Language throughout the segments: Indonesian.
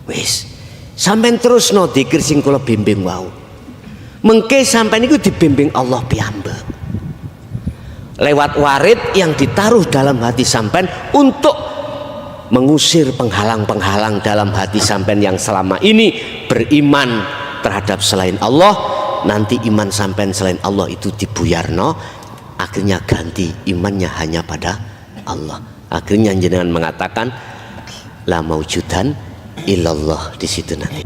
Wis, sampean terusno dzikir sing kula bimbing wau. Mengke sampean niku dibimbing Allah piyambak. Lewat warid yang ditaruh dalam hati sampean untuk mengusir penghalang-penghalang dalam hati sampean yang selama ini beriman terhadap selain Allah. Nanti iman sampean selain Allah itu dibuyarno, akhirnya ganti imannya hanya pada Allah. Akhirnya jenengan mengatakan la maujudan illallah di situ nanti.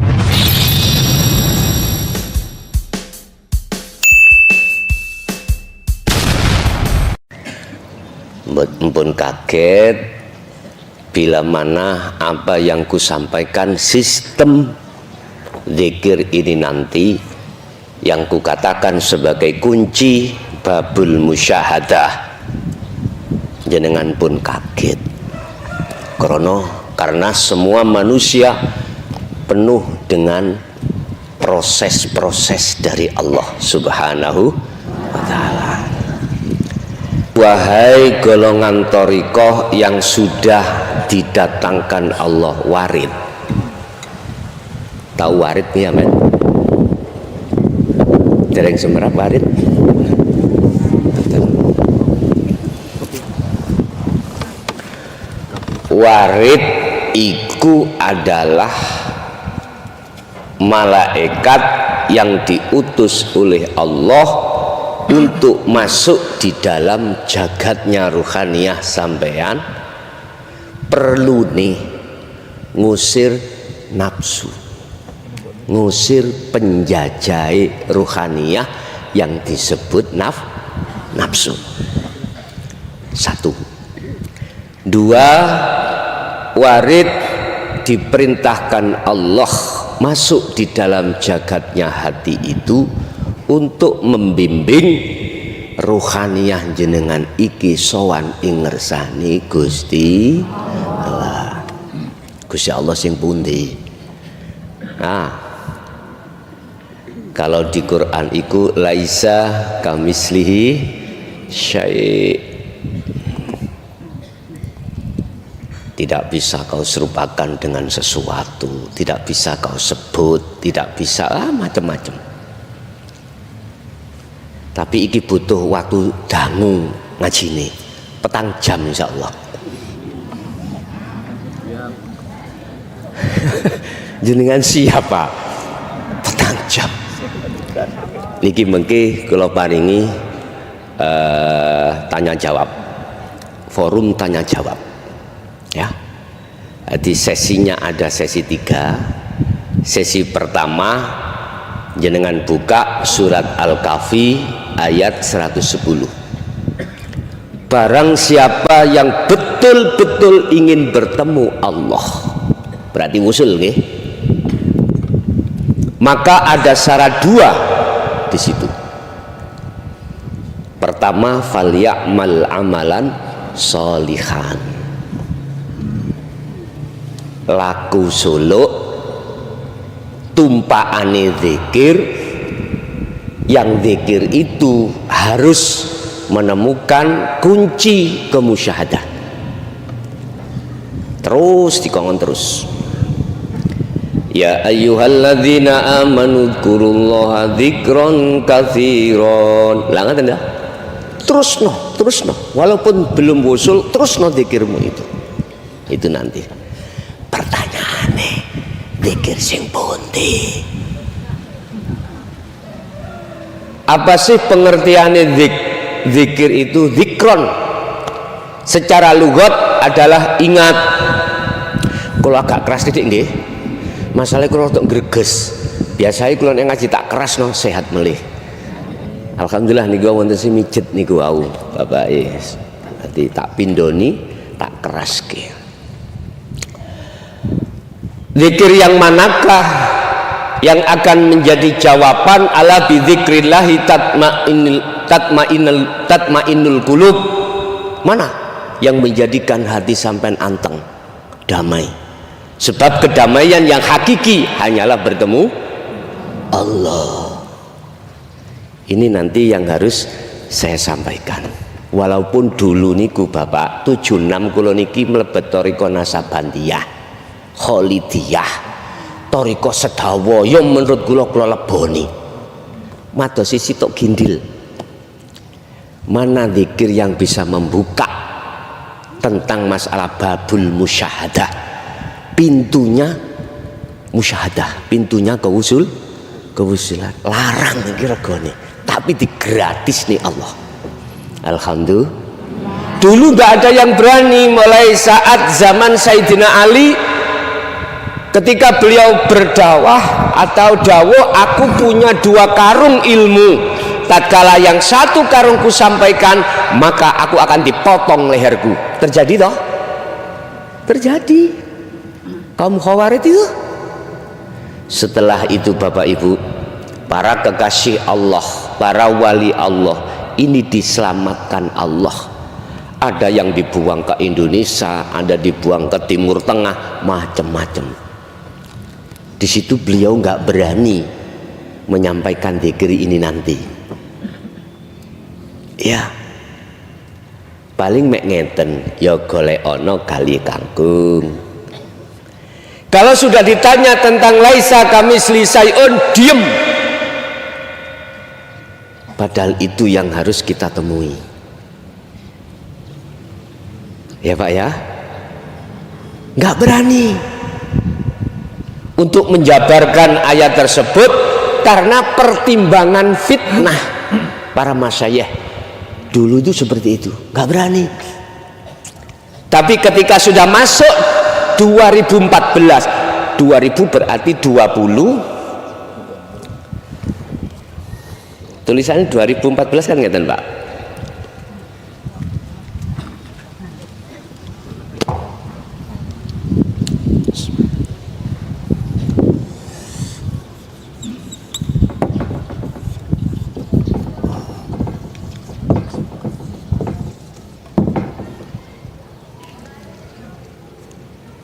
Mpun kaget bila mana apa yang kusampaikan sistem zikir ini nanti yang kukatakan sebagai kunci babul musyahadah. Jenengan pun kaget karena semua manusia penuh dengan proses-proses dari Allah Subhanahu wa ta'ala. Wahai golongan thariqah yang sudah didatangkan Allah warid. Tahu warid nih ya men? Dereng semerap warid. Warid iku adalah malaikat yang diutus oleh Allah untuk masuk di dalam jagatnya ruhaniyah sampean. Perlu nih ngusir nafsu, ngusir penjajah ruhaniyah yang disebut nafsu. Satu. Dua, warid diperintahkan Allah masuk di dalam jagatnya hati itu untuk membimbing ruhaniyah jenengan iki sowan ing ngersani Gusti Allah. Gusti Allah sing pundi? Nah, kalau di Quran iku laisa kamislihi syai'. Tidak bisa kau serupakan dengan sesuatu, tidak bisa kau sebut, tidak bisa macam-macam. Tapi iki butuh waktu dangu ngajine petang jam insyaallah. Jenengan siapa? Petang jam. Niki mengki kula paringi tanya jawab, forum tanya jawab. Ya, di sesinya ada sesi 3. Sesi pertama jenengan buka surat Al-Kahfi ayat 110. Barang siapa yang betul-betul ingin bertemu Allah, berarti wusul nggih, maka ada syarat 2 di situ. Pertama, falyamal amalan sholihan, laku suluk tumpaane zikir, yang zikir itu harus menemukan kunci kemusyahadah. Terus dikongkon terus. Ya ayyuhalladzina amanu dzkurullaha dzikron katsiron. Lah ngoten dah. Terusno. Walaupun belum wusul, terusno zikirmu itu. Itu nanti. Pertanyaane, zikir sing pundi? Apa sih pengertiannya zikir itu? Zikron secara lugat adalah ingat. Kalau agak keras titik nggih, masalahnya kalau untuk greges, biasanya kalau ngaji tak keras no sehat melih. Alhamdulillah niku wonten sing mijet niku wau Bapak is. Berarti tak pindoni, tak keras ke. Zikir yang manakah yang akan menjadi jawaban? Ala bidzikrillahi tatmainnul qulub. Mana yang menjadikan hati sampean anteng, damai? Sebab kedamaian yang hakiki hanyalah bertemu Allah. Ini nanti yang harus saya sampaikan. Walaupun dulu niku Bapak 76 kula niki mlebet thariqah Nasabandiyah, Kholidiyah, Toriko sedawa ya menurut kula leboni. Madosi sitok gindil. Mana zikir yang bisa membuka tentang masalah babul musyahadah, pintunya musyahadah, pintunya kewusulan. Larang iki regane, tapi digratis nih Allah. Alhamdulillah. Dulu nggak ada yang berani, mulai saat zaman Sayyidina Ali ketika beliau berdakwah atau dawuh, aku punya 2 karung ilmu. Tatkala yang 1 karungku sampaikan, maka aku akan dipotong leherku. Terjadi toh? Terjadi. Kaum Khawarij itu. Setelah itu Bapak Ibu, para kekasih Allah, para wali Allah ini diselamatkan Allah. Ada yang dibuang ke Indonesia, ada dibuang ke Timur Tengah, macam-macam. Di situ beliau nggak berani menyampaikan zikir ini nanti. Ya, paling mek ngeten, ya golek ono kali kangkung. Kalau sudah ditanya tentang laisa kamisli syai'un, diem. Padahal itu yang harus kita temui. Ya Pak ya, nggak berani untuk menjabarkan ayat tersebut karena pertimbangan fitnah para masyayikh dulu itu seperti itu, nggak berani. Tapi ketika sudah masuk 2014, 2000 berarti 20, tulisannya 2014 kan ngeten Pak.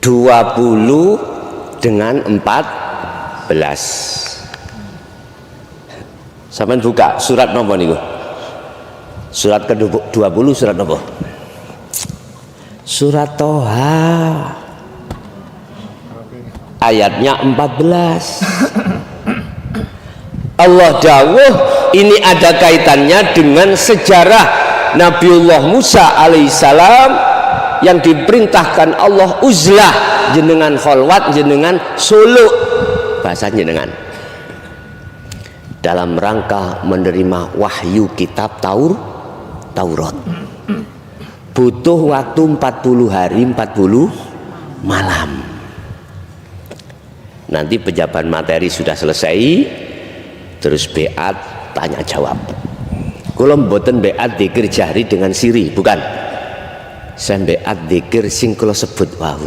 (20 dengan 14). Sampeyan buka surat nopo niku? Surat ke-20 surat nopo? Surat Toha. Ayatnya 14. Allah dawuh ini ada kaitannya dengan sejarah Nabiullah Musa alaihissalam yang diperintahkan Allah uzlah, jenengan kholwat, jenengan suluk, bahasa jenengan, dalam rangka menerima wahyu kitab Taurat. Butuh waktu 40 hari 40 malam. Nanti pejabat materi sudah selesai, terus beat tanya jawab. Kula mboten beat dzikir jahri dengan siri, bukan. Saya beat dzikir sing kula sebut wau.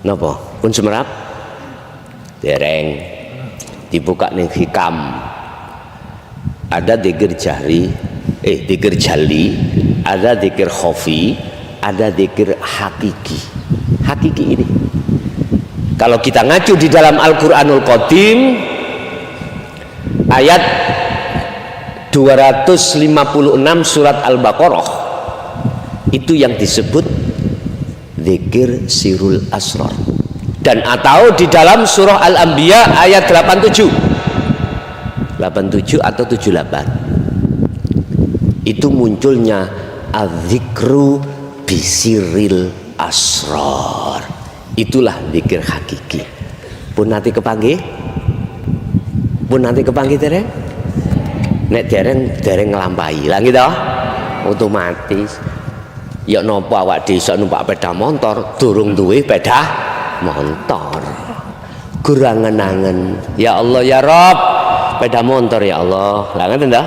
Napa? Pun semerap? Dereng. Dibuka ning hikam. Ada dzikir jahri, dzikir jali, ada dzikir khafi, ada dzikir hakiki. Hakiki ini. Kalau kita ngacu di dalam Al-Qur'anul Qadim ayat 256 surat Al-Baqarah, itu yang disebut zikir sirul asrar. Dan atau di dalam surah Al-Anbiya ayat 87 atau 78 itu munculnya az-zikru bisiril asrar. Itulah zikir hakiki. Pun nanti kepanggih dereng, nek dereng nglampahi lah gitu otomatis. Ya nopo awak desa numpak sepeda motor durung duwe sepeda motor, gerangen-angen ya Allah ya Rob sepeda motor ya Allah lah ngoten ta.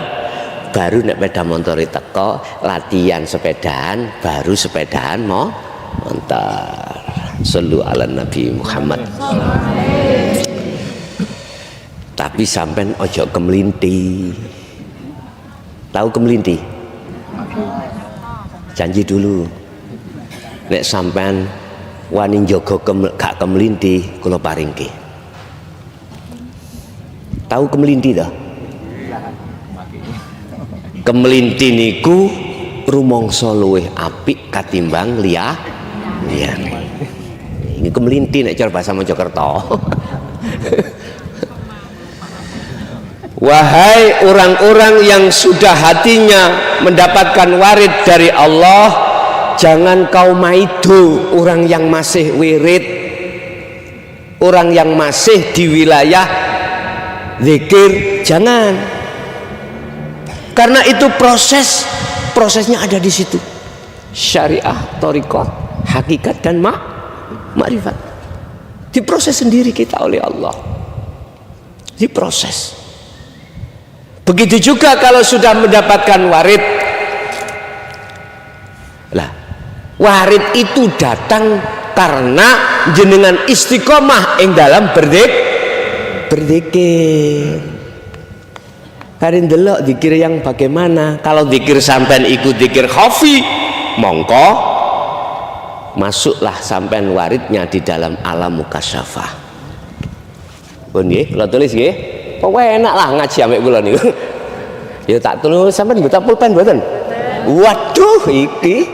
Baru nek sepeda motor teko latihan sepedaan, baru sepedaan motor. Sallu ala Nabi Muhammad. Tapi sampean ojo kemelinti. Tahu kemelinti? Janji dulu. Nek sampean wani njaga gak kemelinti, kula paringke. Tahu kemelinti ta? Kemelinti niku rumangsa luwih apik katimbang liyane. Ini kemelinti nek cara bahasa Mojokerto. Wahai orang-orang yang sudah hatinya mendapatkan warid dari Allah, jangan kau maido orang yang masih wirid, orang yang masih di wilayah zikir, jangan. Karena itu prosesnya ada di situ. Syariah, thariqah, hakikat dan makrifat. Diproses sendiri kita oleh Allah. Diproses. Begitu juga kalau sudah mendapatkan warid. Lah, warid itu datang karena jenengan istiqomah ing dalam berzikir. Karin delok zikir yang bagaimana? Kalau zikir sampean ikut zikir khafi, mongko masuklah sampean waridnya di dalam alam mukasyafah. Pun nggih, kula tulis nggih. Pokoknya enak lah ngaji ambek kula niku. Ya tak tulis sampean mboten pulpen mboten. Waduh iki.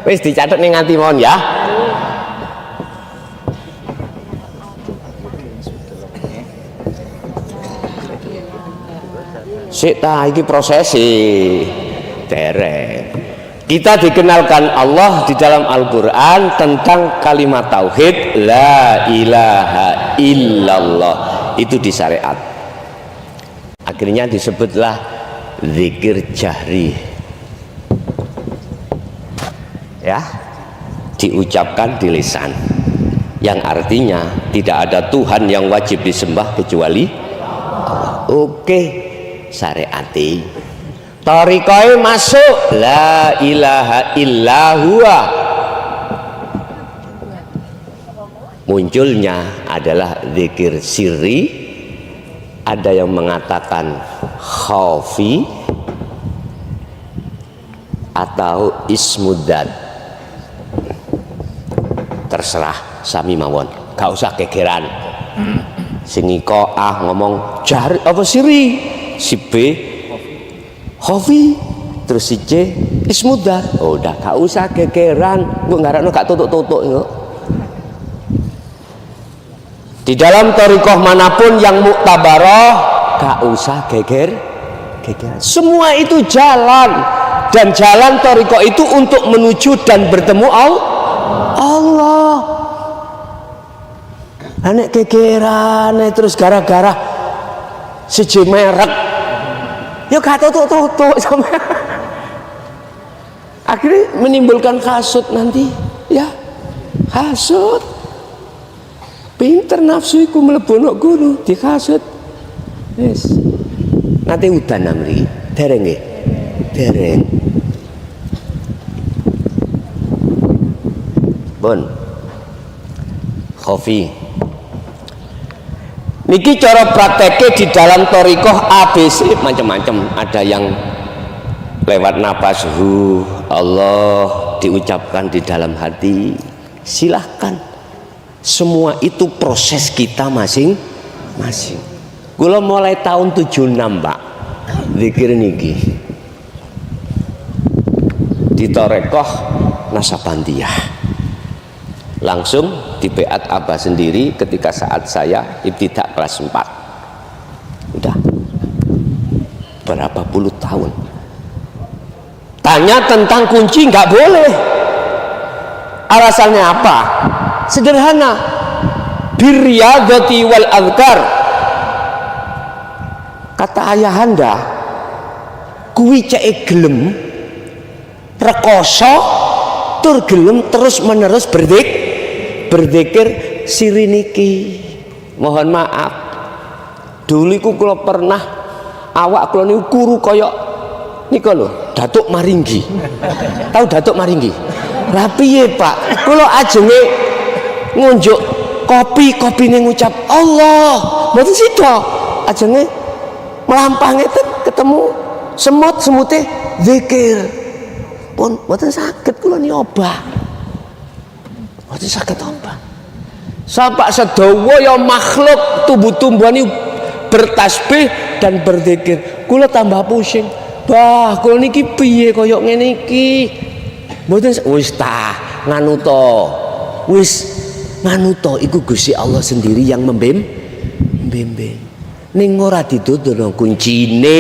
Wis dicatet ning nganti mawon ya. Sik ta iki prosesi derek. Kita dikenalkan Allah di dalam Al-Quran tentang kalimat tauhid la ilaha illallah, itu di syariat. Akhirnya disebutlah zikir jahri, ya, diucapkan di lisan, yang artinya tidak ada Tuhan yang wajib disembah kecuali Allah. Oke, syariati. Thariqah masuk la ilaha illallah. Munculnya adalah zikir sirri, ada yang mengatakan khafi atau ismuddad. Terserah sami mawon, gak usah kegeran. Sing ngomong jahri apa sirri, si B khafi, terus si C ismuddad. Oh, udah gak usah gegeran, mbok ngarakno gak tutuk-tutuk kok. Di dalam thariqah manapun yang muktabarah gak usah gegeran. Semua itu jalan, dan jalan thariqah itu untuk menuju dan bertemu Allah. Anek gegeran terus gara-gara siji merek ya gak tutuk-tutuk sama. Akhirnya menimbulkan hasud nanti, ya, hasud. Pinter nafsu iku mlebu guru dihasud. Wis. Nanti udan namri. Dereng nggih. Dereng. Bon. Khafi. Niki cara prakteknya di dalam thariqah ABC macam-macam. Ada yang lewat napas Allah diucapkan di dalam hati. Silahkan. Semua itu proses kita masing-masing. Kula mulai tahun 76, Pak. Zikir niki. Di thariqah Nasabandiyah. Langsung di beat Abah sendiri ketika saat saya ibtidak kelas 4. Udah berapa puluh tahun. Tanya tentang kunci nggak boleh. Alasannya apa? Sederhana. Birriyadati wal adhkar. Kata ayahanda, kuwi cek gelem rekoso tur gelem terus menerus berzikir siri niki. Mohon maaf, dulu iku kula pernah awak kula niku kuru kaya nika lho, Datuk Maringgi. Tahu Datuk Maringgi? Lah piye, Pak? Kula ajenge ngunjuk kopine ngucap Allah. Mboten sida. Ajenge melampang itu ketemu semut-semute zikir. Pun mboten saged kula ni obah. Mboten saged obah. Sampai sedawa ya makhluk tubuh-tumbuhan ini bertasbih dan berzikir. Kula tambah pusing. Bah, kula niki piye kaya ngene iki? Mboten wis ta nganu to. wis manuto iku Gusti Allah sendiri yang membimbing. Ning ora dituturno kuncine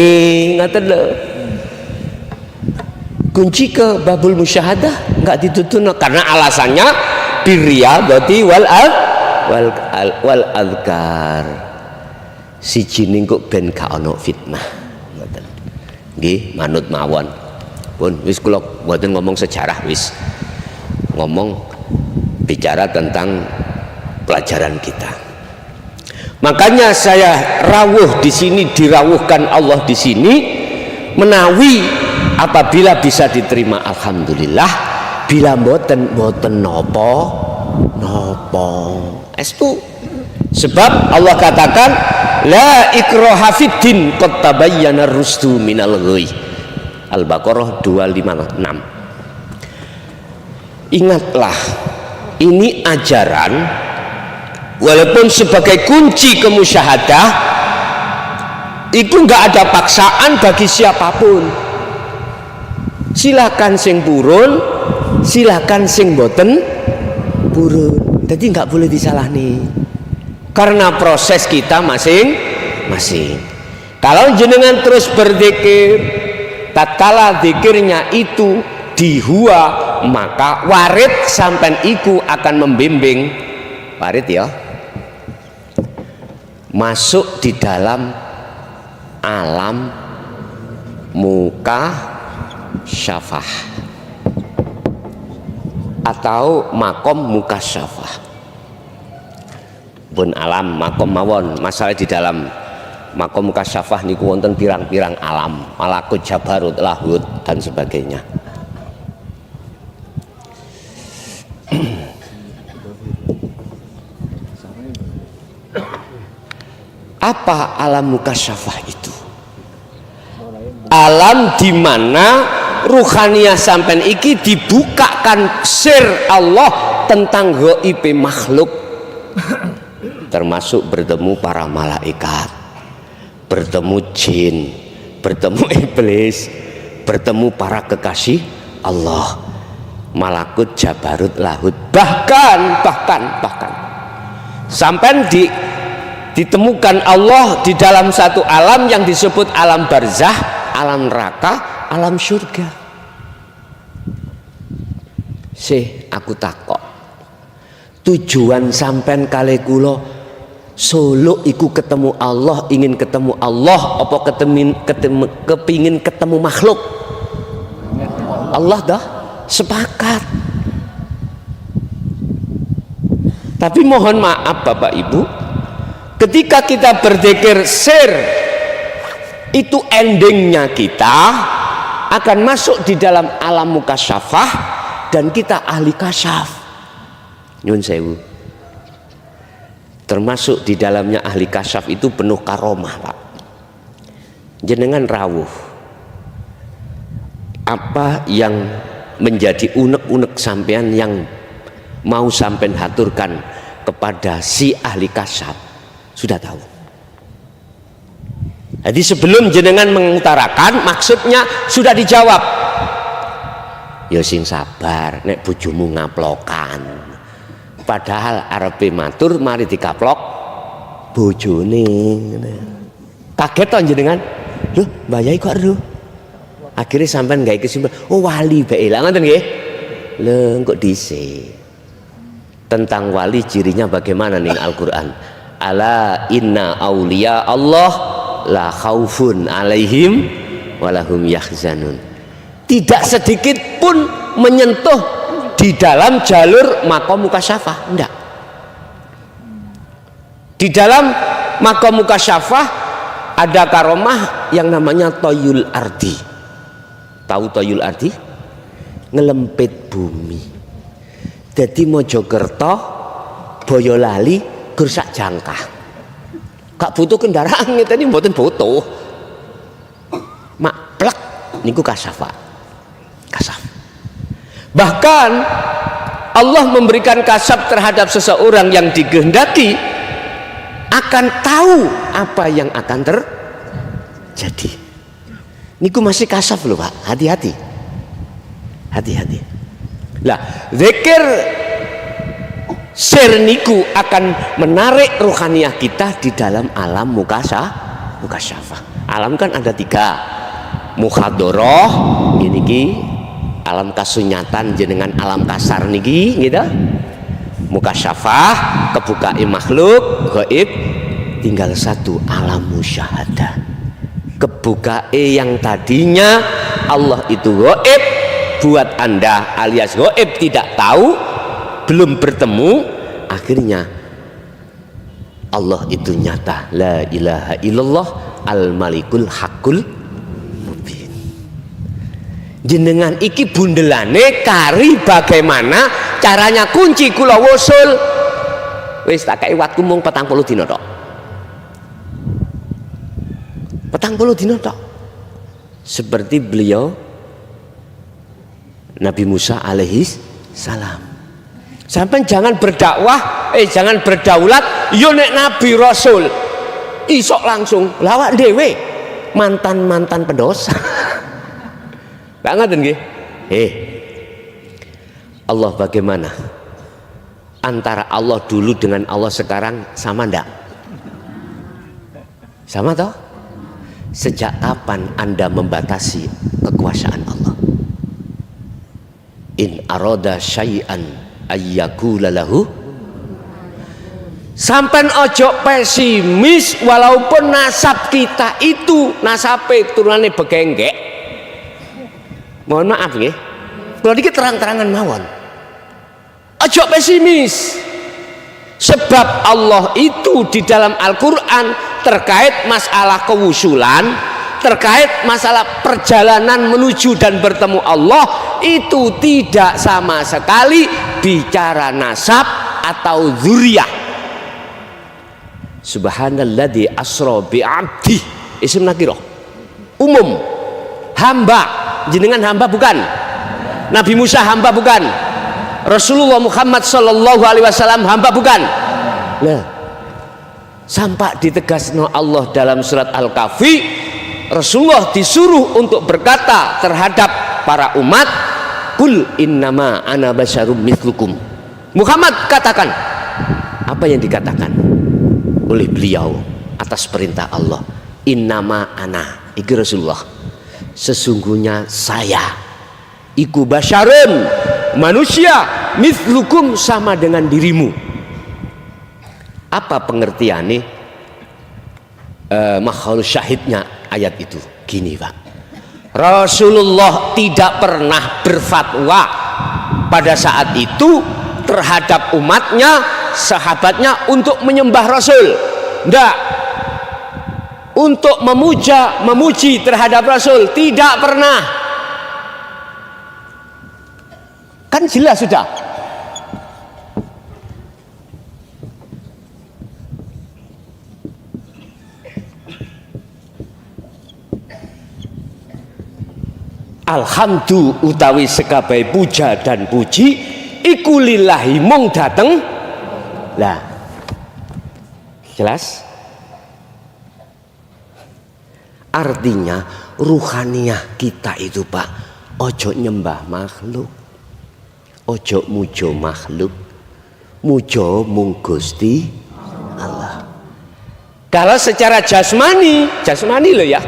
ngoten lho. Kunci ke babul musyahadah enggak dituturno karena alasannya birriyadati wal azkar. Siji ning kok ben gak ana fitnah. Ngoten. Nggih, manut mawon. Pun wis kula mboten ngomong sejarah wis. Ngomong bicara tentang pelajaran kita. Makanya saya rawuh di sini, dirawuhkan Allah di sini menawi apabila bisa diterima alhamdulillah, bila mboten nopo estu. Sebab Allah katakan la ikraha fiddin qad tabayyana rusdu minal ghayy. Al-Baqarah 256. Ingatlah, ini ajaran walaupun sebagai kunci kemusyahadah itu enggak ada paksaan bagi siapapun. Silakan sing purun, silakan sing boten purun. Jadi enggak boleh disalahni. Karena proses kita masing-masing. Kalau jenengan terus berzikir, tatkala zikirnya itu dihua, maka warid sampai iku akan membimbing warid ya masuk di dalam alam muka syafah atau makom muka syafah. Pun alam makom mawon, masalah di dalam makom muka syafah niku wonten pirang-pirang alam, malakut, jabarut, lahut dan sebagainya. Apa alam mukasyafah itu? Alam di mana ruhaniyah sampean iki dibukakan sir Allah tentang ghaib makhluk, termasuk bertemu para malaikat, bertemu jin, bertemu iblis, bertemu para kekasih Allah, malakut, jabarut, lahut, bahkan sampai ditemukan Allah di dalam satu alam yang disebut alam barzah, alam neraka, alam surga. Aku takok, tujuan sampean kali kula Solo iku ketemu Allah, ingin ketemu Allah apa kepingin ketemu makhluk? Allah dah sepakat. Tapi mohon maaf Bapak Ibu, ketika kita berzikir sir, itu endingnya kita akan masuk di dalam alam mukasyafah dan kita ahli kasyaf. Nyun sewu. Termasuk di dalamnya ahli kasyaf itu penuh karomah, Pak. Jenengan rawuh. Apa yang menjadi unek-unek sampean yang mau sampean haturkan kepada si ahli kasyaf? Sudah tahu. Jadi sebelum jenengan mengutarakan maksudnya sudah dijawab. Ya sing sabar, nek bojomu ngaplokan. Padahal arepe matur mari dikaplok bojone. Kaget to jenengan? Loh, Mbah Yai kok ero? Akhirnya sampean gawe kesimpulan, oh wali bae. Lah ngoten nggih. Lho kok dhisik. Tentang wali cirinya bagaimana nih Al-Qur'an? Ala inna auliya Allah la khaufun alaihim walahum yahzanun. Tidak sedikit pun menyentuh di dalam jalur makom mukasyafah, enggak. Di dalam makom mukasyafah ada karomah yang namanya toyul ardi. Tahu toyul ardi? Ngelempit bumi. Jadi Mojokerto, Boyolali, Gersak Jangkah. Gak butuh kendaraan, ini mboten butuh. Mak plek niku kasyafah. Kasyaf. Bahkan Allah memberikan kasyaf terhadap seseorang yang dikehendaki akan tahu apa yang akan terjadi. Niku masih kasyaf loh Pak, hati-hati. Hati-hati. Lah, zikir Sir niku akan menarik ruhaniyah kita di dalam alam mukasyafah. Alam kan ada 3. Mukhadoroh niki alam kasunyatan jenengan alam kasar niki gitu. Mukasyafah kebukai makhluk gaib, tinggal 1 alam musyahadah. Kebukai yang tadinya Allah itu gaib buat Anda alias gaib tidak tahu, belum bertemu, akhirnya Allah itu nyata. La ilaha illallah al malikul hakul mubin. Jenengan iki bundelane kari bagaimana caranya kunci kula wusul. Wis tak kei waktu mung 40 dina tok. 40 dina tok. Seperti beliau Nabi Musa alaihi salam. Sampai jangan berdakwah, jangan berdaulat, yo nek nabi rasul isok langsung lawak dewe mantan pendosa. Banget nggih. Allah bagaimana? Antara Allah dulu dengan Allah sekarang sama ndak? Sama toh? Sejak kapan Anda membatasi kekuasaan Allah? In aroda syai'an ayyakula lahu. Sampai ojo pesimis walaupun nasab kita itu nasabe turunane begenggek. Mohon maaf nggih. Kalau dikit terang-terangan mawon. Ojo pesimis. Sebab Allah itu di dalam Al-Qur'an terkait masalah kewusulan, terkait masalah perjalanan menuju dan bertemu Allah itu tidak sama sekali bicara nasab atau dzurriyyah. Subhanalladzi asra bi 'abdi isim nakirah umum, hamba. Jenengan hamba bukan? Nabi Musa hamba bukan? Rasulullah Muhammad sallallahu alaihi wasallam hamba bukan? Nah, sampai ditegasno Allah dalam surat Al-Kahfi, Rasulullah disuruh untuk berkata terhadap para umat, kul innama ana basyarum mithlukum. Muhammad katakan apa yang dikatakan oleh beliau atas perintah Allah, innama ana iki Rasulullah, sesungguhnya saya iku basyarun, manusia, mithlukum, sama dengan dirimu. Apa pengertiannya? Makhluk syahidnya ayat itu gini Pak, Rasulullah tidak pernah berfatwa pada saat itu terhadap umatnya, sahabatnya untuk menyembah Rasul, enggak, untuk memuji terhadap Rasul, tidak pernah. Kan jelas sudah. Alhamdulillah utawi sekabai puja dan puji iku lillahi mung dateng lah. Jelas? Artinya ruhaniyah kita itu Pak, ojo nyembah makhluk, ojo mujo makhluk, mujo mung Gusti Allah. Kalau secara jasmani loh ya,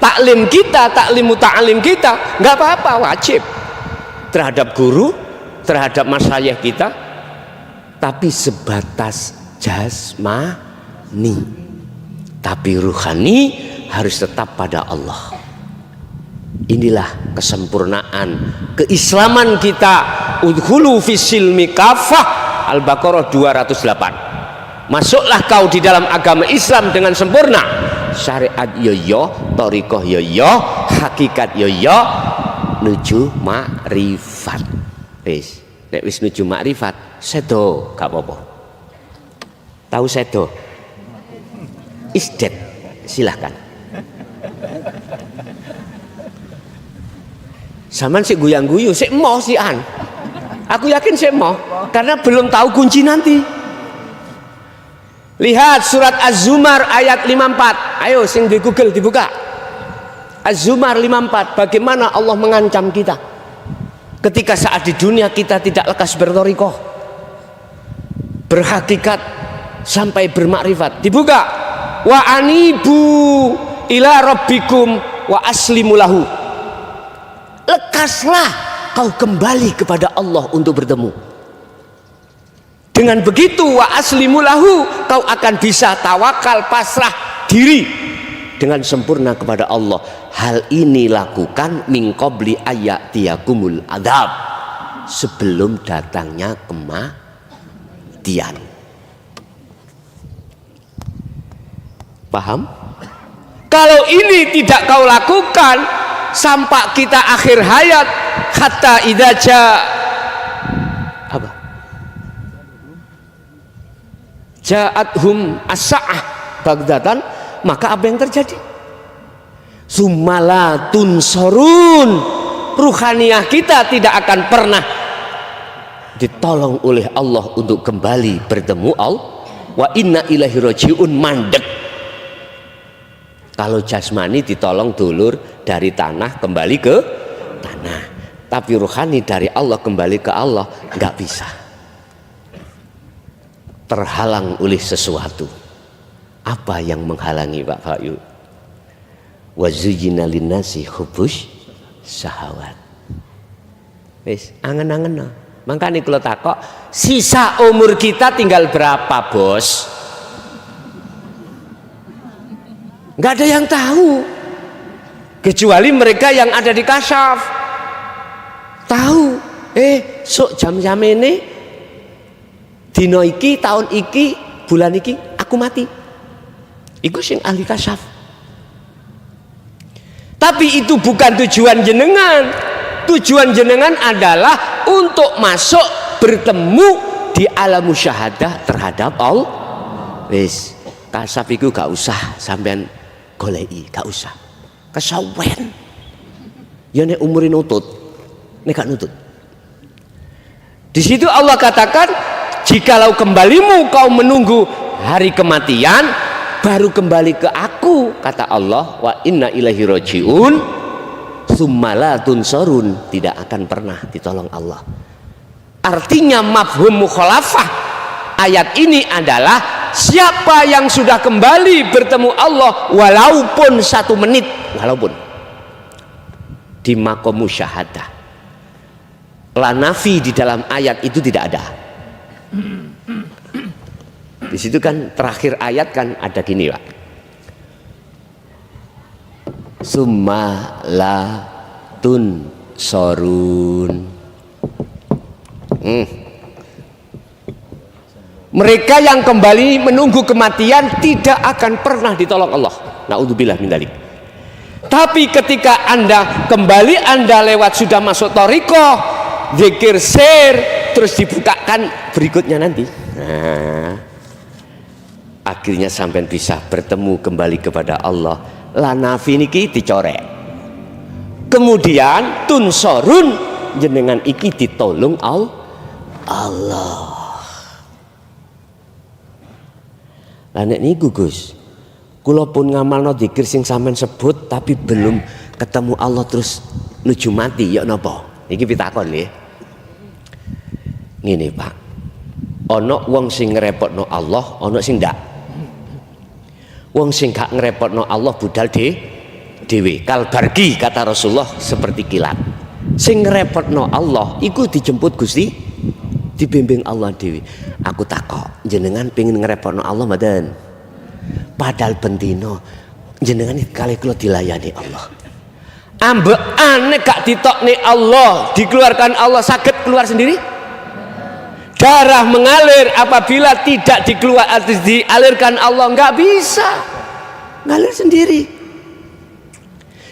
taklim kita, taklimu ta'lim kita nggak apa-apa, wajib terhadap guru, terhadap masyayikh kita, tapi sebatas jasmani. Tapi ruhani harus tetap pada Allah. Inilah kesempurnaan keislaman kita. Udkhulu fisilmi kafah, Al-Baqarah 208. Masuklah kau di dalam agama Islam dengan sempurna. Syariat yoyo, thariqah yoyo, hakikat yoyo, nuju makrifat. Wis, nek wis nuju makrifat, sedo gak apa-apa. Tahu sedo? Isdet, silahkan. Zaman sik guyang-guyu, sik mau sih an. Aku yakin sik mau, karena belum tahu kunci nanti. Lihat surat Az-Zumar ayat 54. Ayo sing di Google dibuka. Az-Zumar 54. Bagaimana Allah mengancam kita ketika saat di dunia kita tidak lekas berthariqah. berhakikat sampai bermakrifat. Dibuka, wa anibu ila rabbikum wa aslimu lahu. Lekaslah kau kembali kepada Allah untuk bertemu. Dengan begitu wa aslimu lahu, kau akan bisa tawakal, pasrah diri dengan sempurna kepada Allah. Hal ini lakukan min qabli ayatiyakumul adzab, sebelum datangnya kematian. Paham? Kalau ini tidak kau lakukan sampai kita akhir hayat, hatta idza apa? Ja'athum as-sa'ah bagdatan, maka apa yang terjadi? Summalatun sorun, ruhaniyah kita tidak akan pernah ditolong oleh Allah untuk kembali bertemu Allah. Wa inna ilaihi rajiun, mandek. Kalau jasmani ditolong dulur dari tanah kembali ke tanah, tapi ruhani dari Allah kembali ke Allah nggak bisa, terhalang oleh sesuatu. Apa yang menghalangi Pak Fa'yu? Wa zuyyina linnasi hubbus syahawat. Wis angen-angen. Makanya kalau takok, sisa umur kita tinggal berapa, Bos? Nggak ada yang tahu, kecuali mereka yang ada di kasyaf tahu. Sok jam-jam ini, dino iki, tahun iki, bulan iki aku mati. Iku sing ahli kasyaf. Tapi itu bukan tujuan jenengan. Tujuan jenengan adalah untuk masuk bertemu di alam musyahadah terhadap Allah. Wis, kasyaf iku gak usah sampean goleki, gak usah. Kesawen. Ya nek umure nutut, nek gak nutut. Di situ Allah katakan, jikalau kembalimu kau menunggu hari kematian, baru kembali ke aku, kata Allah, wa inna ilaihi rajiun, summalatun sorun, tidak akan pernah ditolong Allah. Artinya mafhum mukhalafah ayat ini adalah siapa yang sudah kembali bertemu Allah walaupun 1 menit, walaupun di makom musyahadah, la nafi di dalam ayat itu tidak ada. Di situ kan terakhir ayat kan ada gini, Pak. Summa la tun sorun. Mereka yang kembali menunggu kematian tidak akan pernah ditolong Allah. Naudzubillah min dzalik. Tapi ketika Anda kembali, Anda lewat sudah masuk thariqah, zikir sir, terus dibukakan berikutnya nanti. Nah, akhirnya sampai bisa bertemu kembali kepada Allah. La nafi niki dicorek. Kemudian tunsorun, jenengan iki ditolong Allah. Lah nek niku Gus, kula pun ngamalno zikir sing sampean sebut tapi belum ketemu Allah terus nuju mati, ya napa? Iki pitakon nggih. Ngene, Pak. Ana wong sing ngrepotno Allah, ana sing ndak. Wong sing gak ngrepotno Allah budal dhewe. Kalbargi kata Rasulullah seperti kilat. Sing ngrepotno Allah iku dijemput Gusti, dibimbing Allah dhewe. Aku takok, jenengan pengen ngrepotno Allah mboten? Padahal bentino jenengan kali kula dilayani Allah. Ambekane gak ditokne Allah, dikeluarkan Allah, saged keluar sendiri? Darah mengalir apabila tidak dialirkan Allah, nggak bisa ngalir sendiri.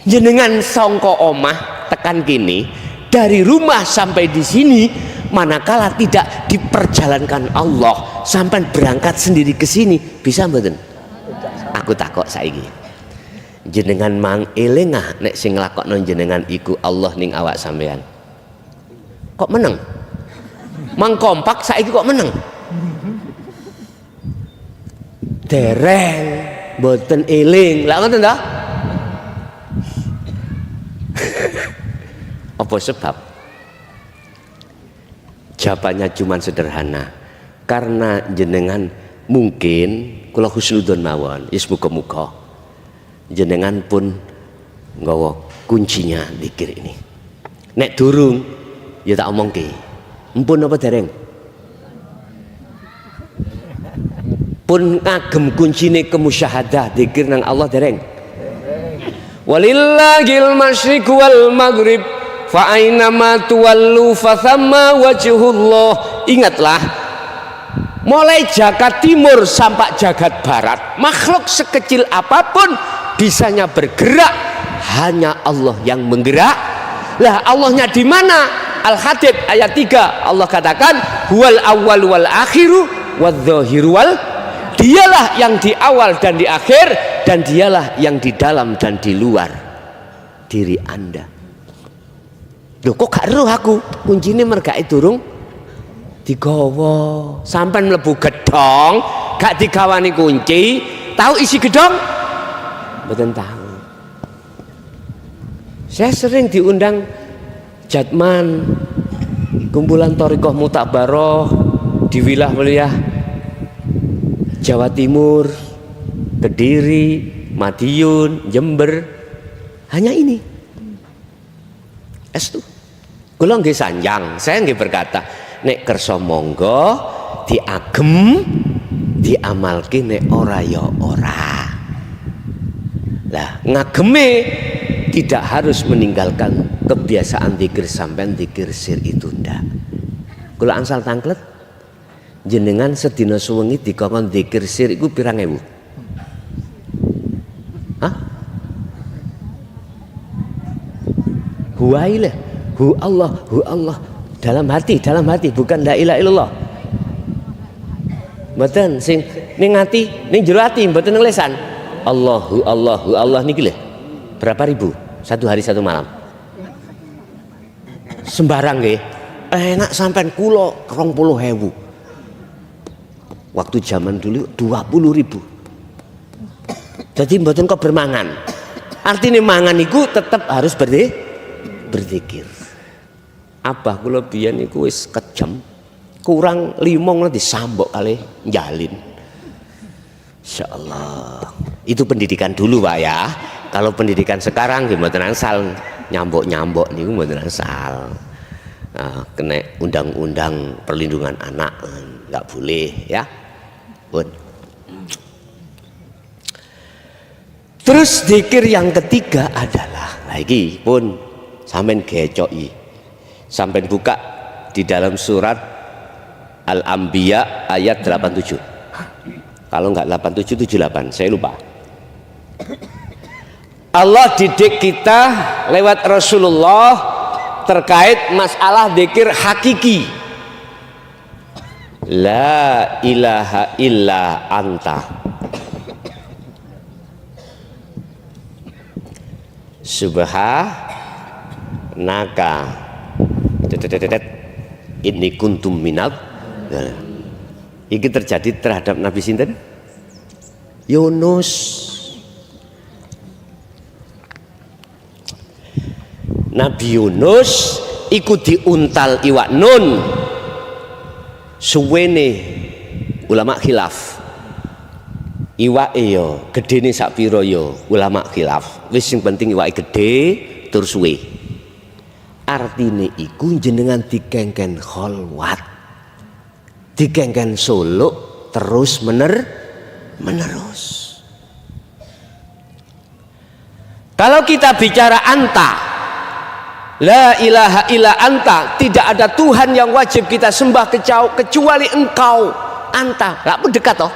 Jenengan songko omah tekan kini dari rumah sampai di sini, manakala tidak diperjalankan Allah sampai berangkat sendiri ke sini, bisa mboten? Aku takok saiki, jenengan mang elengah nek sing nglakokno jenengan iku Allah ning awak sampean, kok meneng? Mang kompak saiki kok meneng? Dereng mboten eling. Lah ngoten ta? Apa sebab? Jawabannya cuma sederhana. karena jenengan mungkin kula husnudzon mawon, yes muga-muga jenengan pun nggawa kuncinya zikir ini. Nek durung ya tak omongke. Mpun apa dereng? Pun ngagem kuncine kemusyahadah zikir nang Allah dereng? Walillahil masyriq wal maghrib fa aina ma tuwallu fa thamma wajhullah. Ingatlah, mulai jagat timur sampai jagat barat, makhluk sekecil apapun bisanya bergerak, hanya Allah yang menggerak. Lah Allahnya di mana? Al-Hadid ayat 3 Allah katakan huwal awwal wal akhiru wadz-dzahiru wal, dialah yang di awal dan di akhir, dan dialah yang di dalam dan di luar diri Anda. Loh kok gak roh aku kuncine mergae durung digawa, sampean mlebu gedhong gak digawani kunci, tahu isi gedhong? Mboten tahu. Saya sering diundang Jatman, kumpulan Thariqah Mutakbaroh di wilayah Jawa Timur, Kediri, Madiun, Jember, hanya ini. Estu. Kula nggih sanjang, saya nggih berkata, nek kersa monggo diagem, diamalke, nek ora ya ora. Lah ngageme tidak harus meninggalkan kebiasaan zikir sampean zikir sir itu ndak. Kula angsal tangklet jenengan sedina suwengi dikongkon zikir sir iku pirang ewu? Hah? Huwailah, hu Allah dalam hati bukan la ilaha illallah. Mboten sing ning ati, ning jero ati mboten ning lesan. Allah niki lho. Berapa ribu? Satu hari satu malam. Sembarang nggih. Enak sampean kula 20.000. Waktu zaman dulu 20.000. Jadi mboten kok bermangan. Artinya mangan iku tetap harus berzikir. Abah kula biyen iku wis kejam. Kurang 5 nanti sambok kali njalin. Insyaallah. Itu pendidikan dulu Pak ya. Kalau pendidikan sekarang mboten asal nyambok-nyambok niku mboten asal. Nah, kena undang-undang perlindungan anak nggak boleh ya. Pun. Terus zikir yang ketiga adalah lagi pun sampean gecoki. Sampean buka di dalam surat Al-Anbiya ayat 87. Kalau enggak 87 78, saya lupa. Allah didik kita lewat Rasulullah terkait masalah zikir hakiki. La ilaha illa anta subhanaka inni kuntum minal. Ini terjadi terhadap Nabi sinten? Yunus. Nabi Yunus iku diuntal iwak nun. Suwene ulama khilaf. Iwake yo gedene sak pira yo ulama khilaf. Wis sing penting iwake gedhe tur suwe. Artine iku jenengan dikengken kholwat. Dikengken suluk terus menerus. Kalau kita bicara anta, la ilaha illa anta, tidak ada Tuhan yang wajib kita sembah kecuali engkau. Anta, gak pun dekat toh?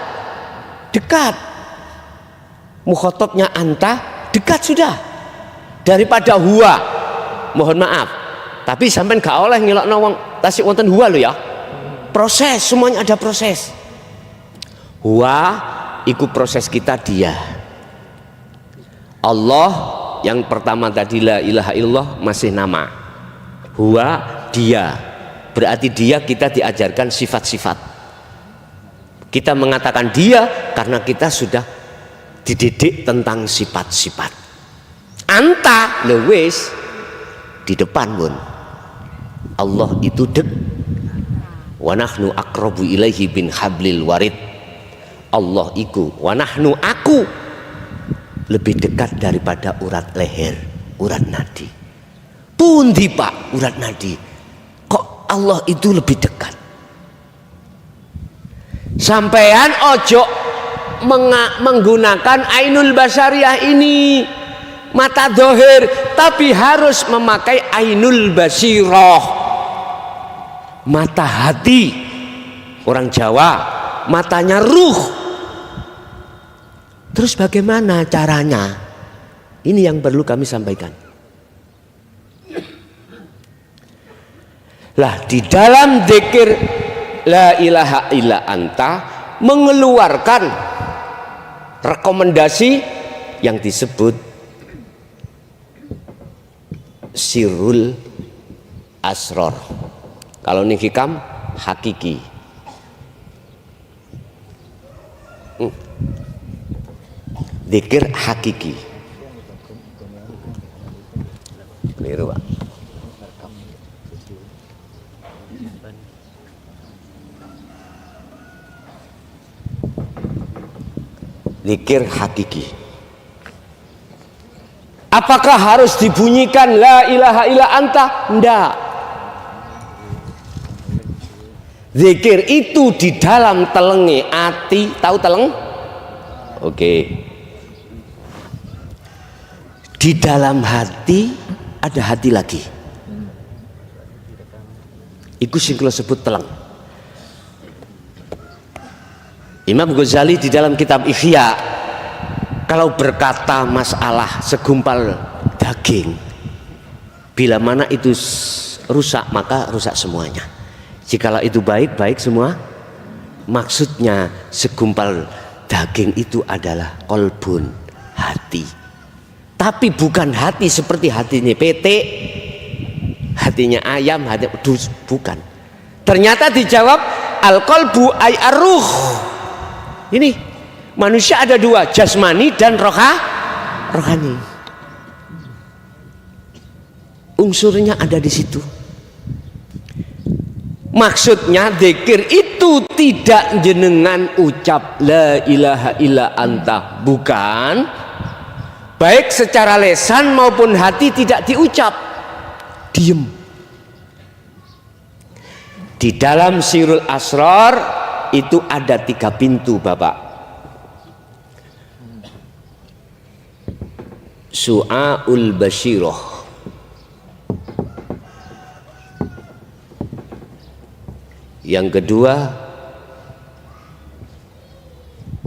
Dekat. Mukhotabnya anta, dekat sudah. Daripada huwa, mohon maaf. Tapi sampean gak oleh ngelokno wong tasik wonten huwa lho ya. Proses, semuanya ada proses. Huwa iku proses kita dia. Allah yang pertama tadi la ilaha illallah masih nama. Huwa dia. Berarti dia kita diajarkan sifat-sifat. Kita mengatakan dia karena kita sudah dididik tentang sifat-sifat. Anta lewis di depan pun. Allah itu wa nahnu aqrabu ilaihi bin hablil warid. Allah iku wa nahnu aku lebih dekat daripada urat leher, urat nadi. Pundi Pak urat nadi? Kok Allah itu lebih dekat? Sampean ojo menggunakan ainul basariyah ini, mata dohir, tapi harus memakai ainul basirah, mata hati. Orang Jawa matanya ruh. Terus bagaimana caranya? Ini yang perlu kami sampaikan. Lah di dalam dzikir la ilaha illa anta mengeluarkan rekomendasi yang disebut sirrul asror. Kalau ini hikam hakiki. Dzikir hakiki. Keliru Pak. Dzikir hakiki. Apakah harus dibunyikan la ilaha illa anta? Enggak. Zikir itu di dalam telenge ati, tahu teleng? Oke. Di dalam hati ada hati lagi. Iku sing kula sebut teleng. Imam Ghazali di dalam kitab Ihya kalau berkata masalah segumpal daging, bila mana itu rusak maka rusak semuanya. Jikalau itu baik, baik semua. Maksudnya segumpal daging itu adalah kolbun, hati. Tapi bukan hati seperti hatinya PT, hatinya ayam, hati bukan. Ternyata dijawab al-qalbu ay ar-ruh. Ini manusia ada dua, jasmani dan rohani. Unsurnya ada di situ. Maksudnya zikir itu tidak jenengan ucap la ilaha illa anta, bukan. Baik secara lesan maupun hati tidak diucap, diem. Di dalam sirul asrar itu ada 3 pintu Bapak. Su'aul basyirah, yang kedua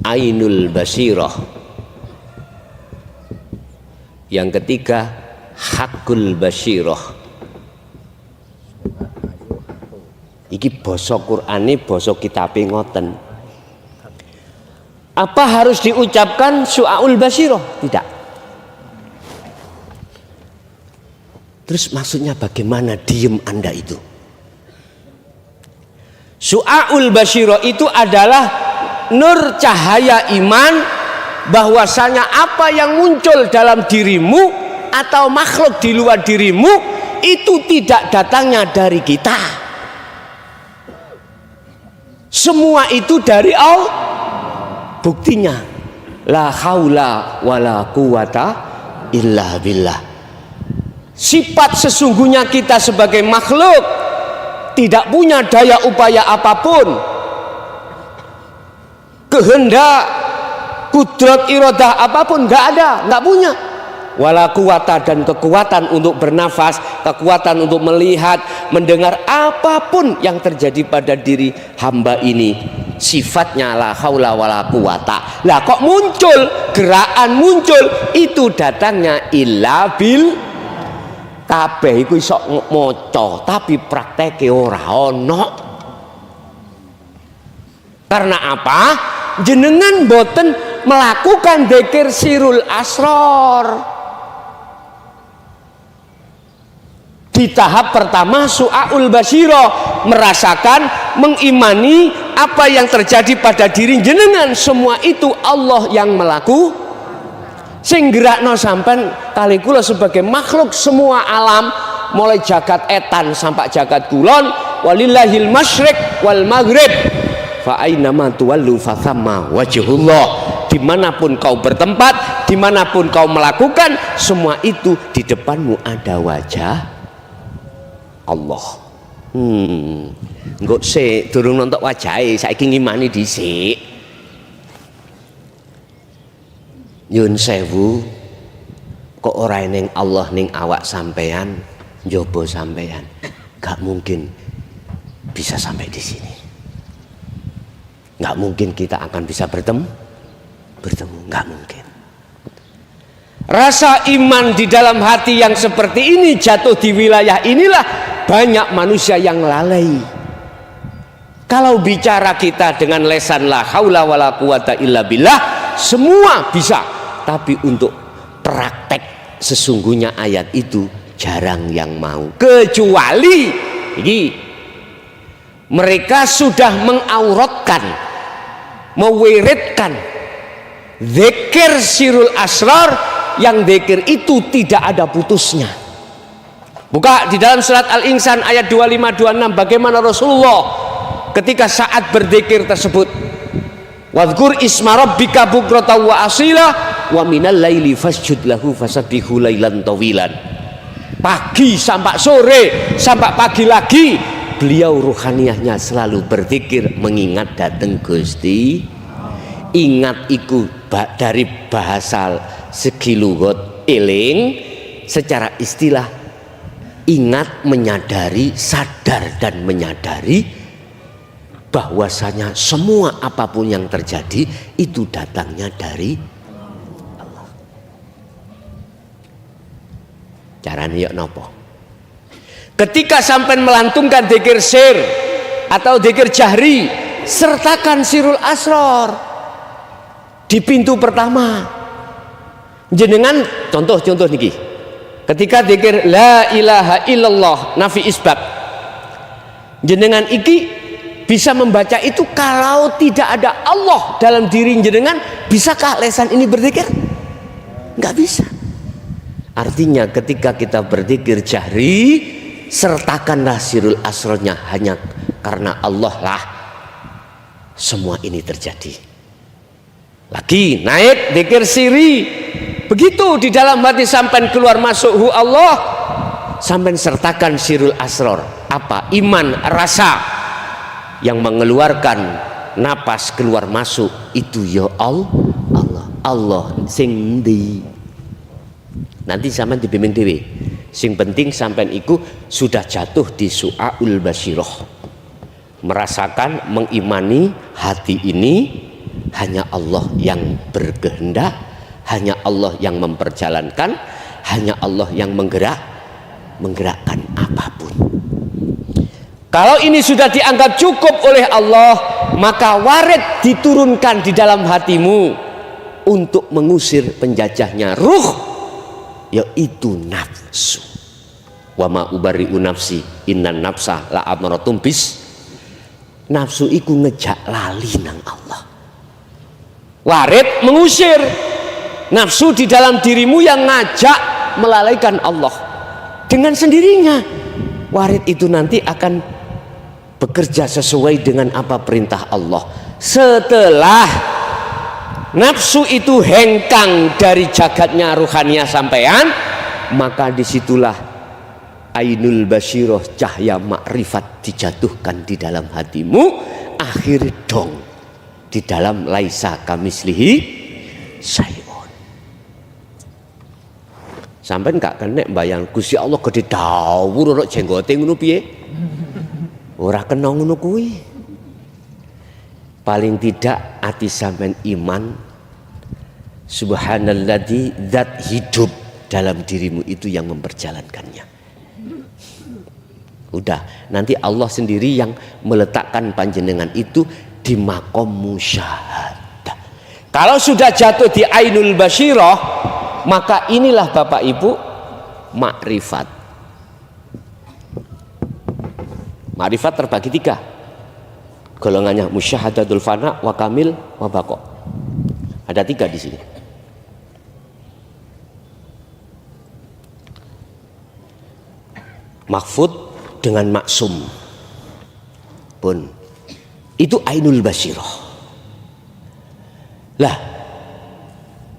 ainul basirah, yang ketiga hakul basyirah. Iki basa Qur'ane, basa kitabe ngoten. Apa harus diucapkan su'aul basyirah? Tidak. Terus maksudnya bagaimana diem Anda itu? Su'aul basyirah itu adalah nur cahaya iman, bahwasanya apa yang muncul dalam dirimu atau makhluk di luar dirimu itu tidak datangnya dari kita. Semua itu dari Allah. Buktinya la haula wala quwata illa billah. Sifat sesungguhnya kita sebagai makhluk tidak punya daya upaya apapun, kehendak, kudrat, iradah apapun nggak ada, nggak punya. Wala quwata, dan kekuatan untuk bernafas, kekuatan untuk melihat, mendengar, apapun yang terjadi pada diri hamba ini sifatnya la haula wala quwata. Lah kok muncul gerakan, muncul itu datangnya illa bil. Kabeh iku iso maca tapi prakteke ora ono. Karena apa? Jenengan boten melakukan dzikir sirul asrar. Di tahap pertama su'aul basyirah, merasakan, mengimani apa yang terjadi pada diri jenengan, semua itu Allah yang melaku. Sing gerakno sampean kali kula sebagai makhluk semua alam, mulai jagat etan sampai jagat kulon, walillahil masyriq wal maghrib fa ainama tuwallu fathamma wajhullah. Dimanapun kau bertempat, dimanapun kau melakukan, semua itu di depanmu ada wajah Allah. Enggak sih durung nonton wajahe, saiki ngimani dhisik. Nyun sewu, kok ora ning Allah ning awak sampean, njaba sampean, gak mungkin bisa sampai di sini. Gak mungkin kita akan bisa bertemu, nggak mungkin. Rasa iman di dalam hati yang seperti ini jatuh di wilayah inilah banyak manusia yang lalai. Kalau bicara kita dengan lesan la haula wala quwata illa billah, semua bisa, tapi untuk praktek sesungguhnya ayat itu jarang yang mau, kecuali ini mereka sudah mengauratkan, mewiridkan zikir sirul asrar, yang zikir itu tidak ada putusnya. Buka di dalam surat Al-Insan ayat 25-26 bagaimana Rasulullah ketika saat berzikir tersebut. Wadhkur isma rabbika bukratan wa asila wa minal laili fasjud lahu fasabbihu lailan tawilan. Pagi sampai sore sampai pagi lagi beliau ruhaniyahnya selalu berzikir mengingat datang Gusti. Ingat iku dari bahasa segi lugat eling, secara istilah ingat, menyadari, sadar dan menyadari bahwasanya semua apapun yang terjadi itu datangnya dari Allah. Caranya ya nopo? Ketika sampai melantungkan dzikir sir atau dzikir jahri, sertakan sirul asrar di pintu pertama. Jenengan contoh niki. Ketika dzikir la ilaha illallah nafi isbat, jenengan iki bisa membaca itu kalau tidak ada Allah dalam diri jenengan, bisakah lesan ini berzikir? Enggak bisa. Artinya ketika kita berzikir jahri, sertakanlah sirul asrarnya, hanya karena Allah lah semua ini terjadi. Lagi naik dzikir siri, begitu di dalam hati sampai keluar masuk hu Allah, sampai sertakan sirul asrar. Apa? Iman, rasa yang mengeluarkan napas keluar masuk itu ya Allah sing ndi. Nanti sampean dibimbing dhewe. Sing penting sampean iku sudah jatuh di su'aul basyirah, merasakan, mengimani hati ini hanya Allah yang berkehendak, hanya Allah yang memperjalankan, hanya Allah yang menggerakkan apapun. Kalau ini sudah dianggap cukup oleh Allah, maka warid diturunkan di dalam hatimu untuk mengusir penjajahnya ruh, yaitu nafsu. Wa ma ubari'u nafsi innan nafsa la amaratum bis. Nafsu iku ngejak lali nang Allah. Warid mengusir nafsu di dalam dirimu yang ngajak melalaikan Allah. Dengan sendirinya warid itu nanti akan bekerja sesuai dengan apa perintah Allah. Setelah nafsu itu hengkang dari jagatnya ruhaniyah sampean, maka disitulah ainul basyirah, cahaya makrifat dijatuhkan di dalam hatimu. Akhir dong di dalam laisa kamislihi syai'un. Sampeyan gak kena bayang Gusti Allah gede dawuh ora jenggote ngono piye? Ora kena ngono kuwi. Paling tidak ati sampean iman, subhanalladzi zat hidup dalam dirimu itu yang memperjalankannya. Udah, nanti Allah sendiri yang meletakkan panjenengan itu di makom musyahadah. Kalau sudah jatuh di ainul basyirah, maka inilah Bapak Ibu makrifat. Makrifat terbagi 3. Golongannya musyahadatul fana, wa kamil, wa baqa. Ada 3 di sini. Mahfud dengan maksum. Pun itu ainul basirah. Lah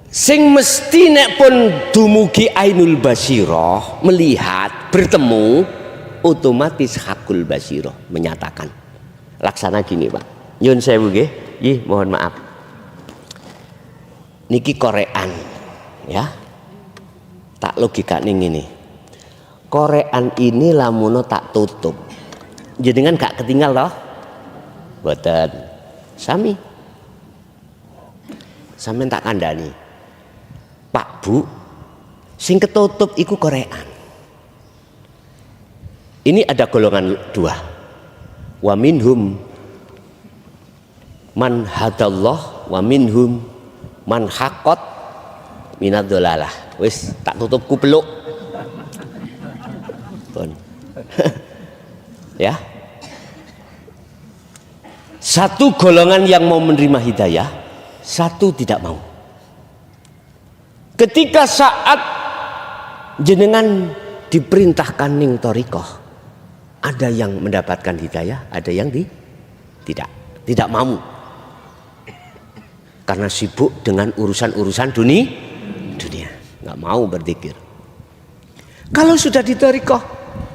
sing mesti nek pun dumugi ainul basirah, melihat, bertemu, otomatis hakul basirah, menyatakan. Laksana gini Pak, nyun sewu nggih, mohon maaf. Niki korean ya, tak logika ning ini. Korean ini lamuno tak tutup, jenengan gak ketinggal toh? Boten, sami. Sampeyan tak kandhani. Pak Bu, sing ketutup iku korean. Ini ada golongan dua. Wa minhum man hadallah wa minhum man haqqat minadz-dhalalah. Wis tak tutup ku peluk. Pun. Ya. Satu golongan yang mau menerima hidayah, satu tidak mau. Ketika saat jenengan diperintahkan ning thariqah, ada yang mendapatkan hidayah, ada yang tidak mau. Karena sibuk dengan urusan-urusan dunia, nggak mau berzikir. Kalau sudah di thariqah,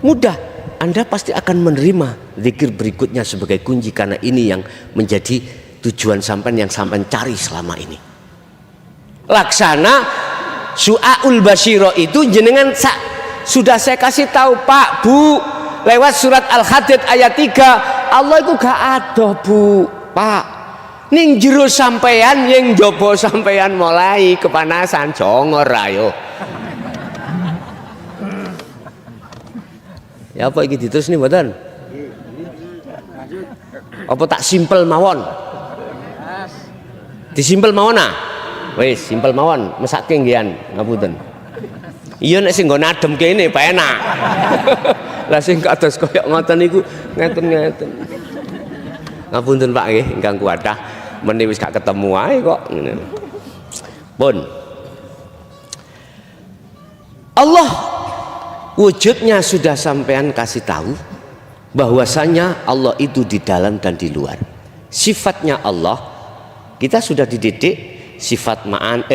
mudah, Anda pasti akan menerima zikir berikutnya sebagai kunci, karena ini yang menjadi tujuan sampean yang sampean cari selama ini. Laksana su'aul basyirah itu jenengan sudah saya kasih tahu Pak Bu lewat surat Al-Hadid ayat 3, Allah itu gak ada Bu Pak, ning jero sampean yang jopo sampean mulai kepanasan jongor ayo. Ya apa iki diterus nih mboten? Apa tak simpel mawon? Disimpel mawon ah. Wis simpel mawon, mesake nggih ngapunten. Iya nek sing nggon adem kene penak. Lah sing kados koyo ngoten niku ngeten-ngeten. Ngapunten Pak nggih ingkang kuwadah, meni wis gak ketemu ae kok ngene. Pun Allah wujudnya sudah sampean kasih tahu bahwasanya Allah itu di dalam dan di luar. Sifatnya Allah kita sudah dididik. Sifat